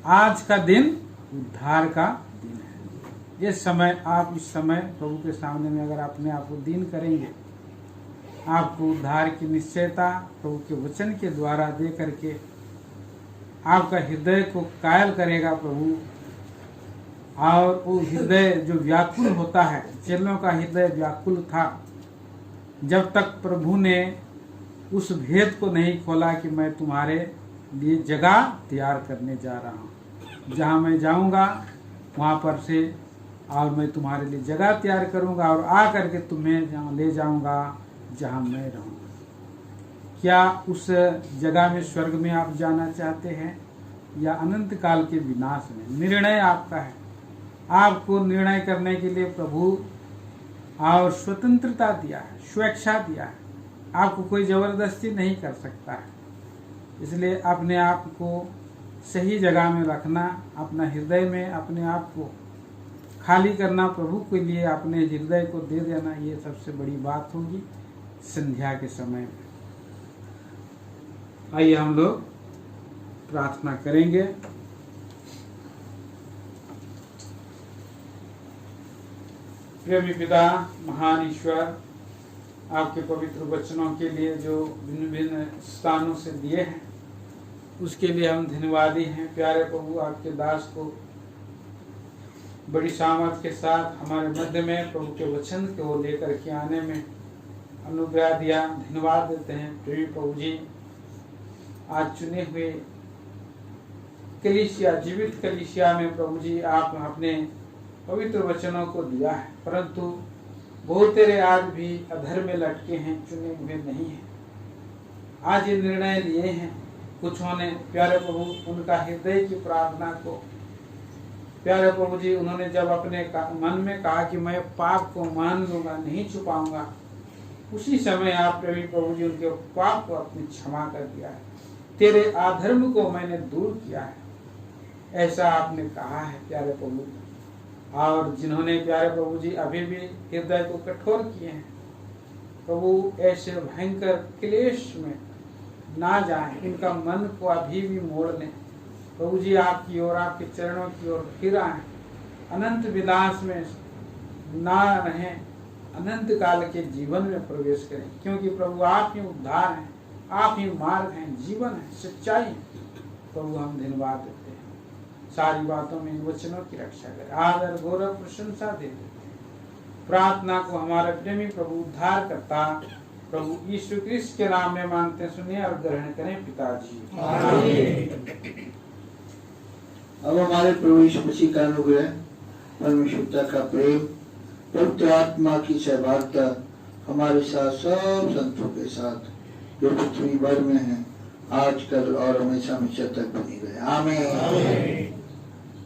आज का दिन उद्धार का दिन है। ये समय, आप इस समय प्रभु के सामने में अगर अपने आप को दीन करेंगे, आपको उद्धार की निश्चयता प्रभु के वचन के द्वारा दे करके आपका हृदय को कायल करेगा प्रभु। और वो हृदय जो व्याकुल होता है, चेलों का हृदय व्याकुल था जब तक प्रभु ने उस भेद को नहीं खोला कि मैं तुम्हारे लिए जगह तैयार करने जा रहा हूँ। जहाँ मैं जाऊँगा वहाँ पर से और मैं तुम्हारे लिए जगह तैयार करूँगा और आ करके तुम्हें ले जाऊँगा जहाँ मैं रहूँगा। क्या उस जगह में, स्वर्ग में आप जाना चाहते हैं या अनंत काल के विनाश में? निर्णय आपका है। आपको निर्णय करने के लिए प्रभु और स्वतंत्रता दिया है, स्वेच्छा दिया है। आपको कोई जबरदस्ती नहीं कर सकता है। इसलिए अपने आप को सही जगह में रखना, अपना हृदय में अपने आप को खाली करना, प्रभु के लिए अपने हृदय को दे देना, ये सबसे बड़ी बात होगी संध्या के समय में। आइए हम लोग प्रार्थना करेंगे। प्रेमी पिता, महान ईश्वर, आपके पवित्र वचनों के लिए जो भिन्न भिन्न स्थानों से दिए हैं उसके लिए हम धन्यवादी हैं। प्यारे प्रभु, आपके दास को बड़ी सामर्थ के साथ हमारे मध्य में प्रभु के वचन को लेकर के आने में अनुग्रह दिया, धन्यवाद देते हैं। प्रेमी प्रभु जी, आज चुने हुए कलीसिया, जीवित कलीसिया में प्रभु जी आप अपने पवित्र वचनों को दिया है, परंतु बहुत तेरे आज भी अधर में लटके हैं, चुने हुए नहीं हैं। आज ये निर्णय लिए हैं कुछ ने, प्यारे प्रभु, उनका हृदय की प्रार्थना को, प्यारे प्रभु जी, उन्होंने जब अपने मन में कहा कि मैं पाप को मान लूंगा, नहीं छुपाऊंगा, उसी समय आप प्रभु जी उनके पाप को अपनी क्षमा कर दिया है। तेरे अधर्म को मैंने दूर किया है, ऐसा आपने कहा है प्यारे प्रभु। और जिन्होंने प्यारे प्रभु जी अभी भी हृदय को कठोर किए हैं, प्रभु ऐसे भयंकर क्लेश में ना जाएं, इनका मन को अभी भी मोड़ लें प्रभु जी, आपकी ओर, आपके चरणों की ओर फिर आए, अनंत विलास में ना रहें, अनंत काल के जीवन में प्रवेश करें, क्योंकि प्रभु आप ही उद्धार हैं, आप ही मार्ग हैं, जीवन है, सच्चाई है। प्रभु हम धन्यवाद देते हैं, सारी बातों में वचनों की रक्षा करें, आदर गौरव प्रशंसा दे देते हैं। प्रार्थना को हमारे प्रेमी प्रभु उद्धार करता प्रभु यीशु क्रिस्त के नाम में मांगते सुनिए और ग्रहण करें पिताजी। अब हमारे प्रभु यीशु मसीह का अनुग्रह, परमेश्वर का प्रेम, पवित्र आत्मा की सहभागिता हमारे साथ सब संतों के साथ जो पृथ्वी भर में हैं, आज कल और हमेशा हमेशा तक बनी रहे। आमीन।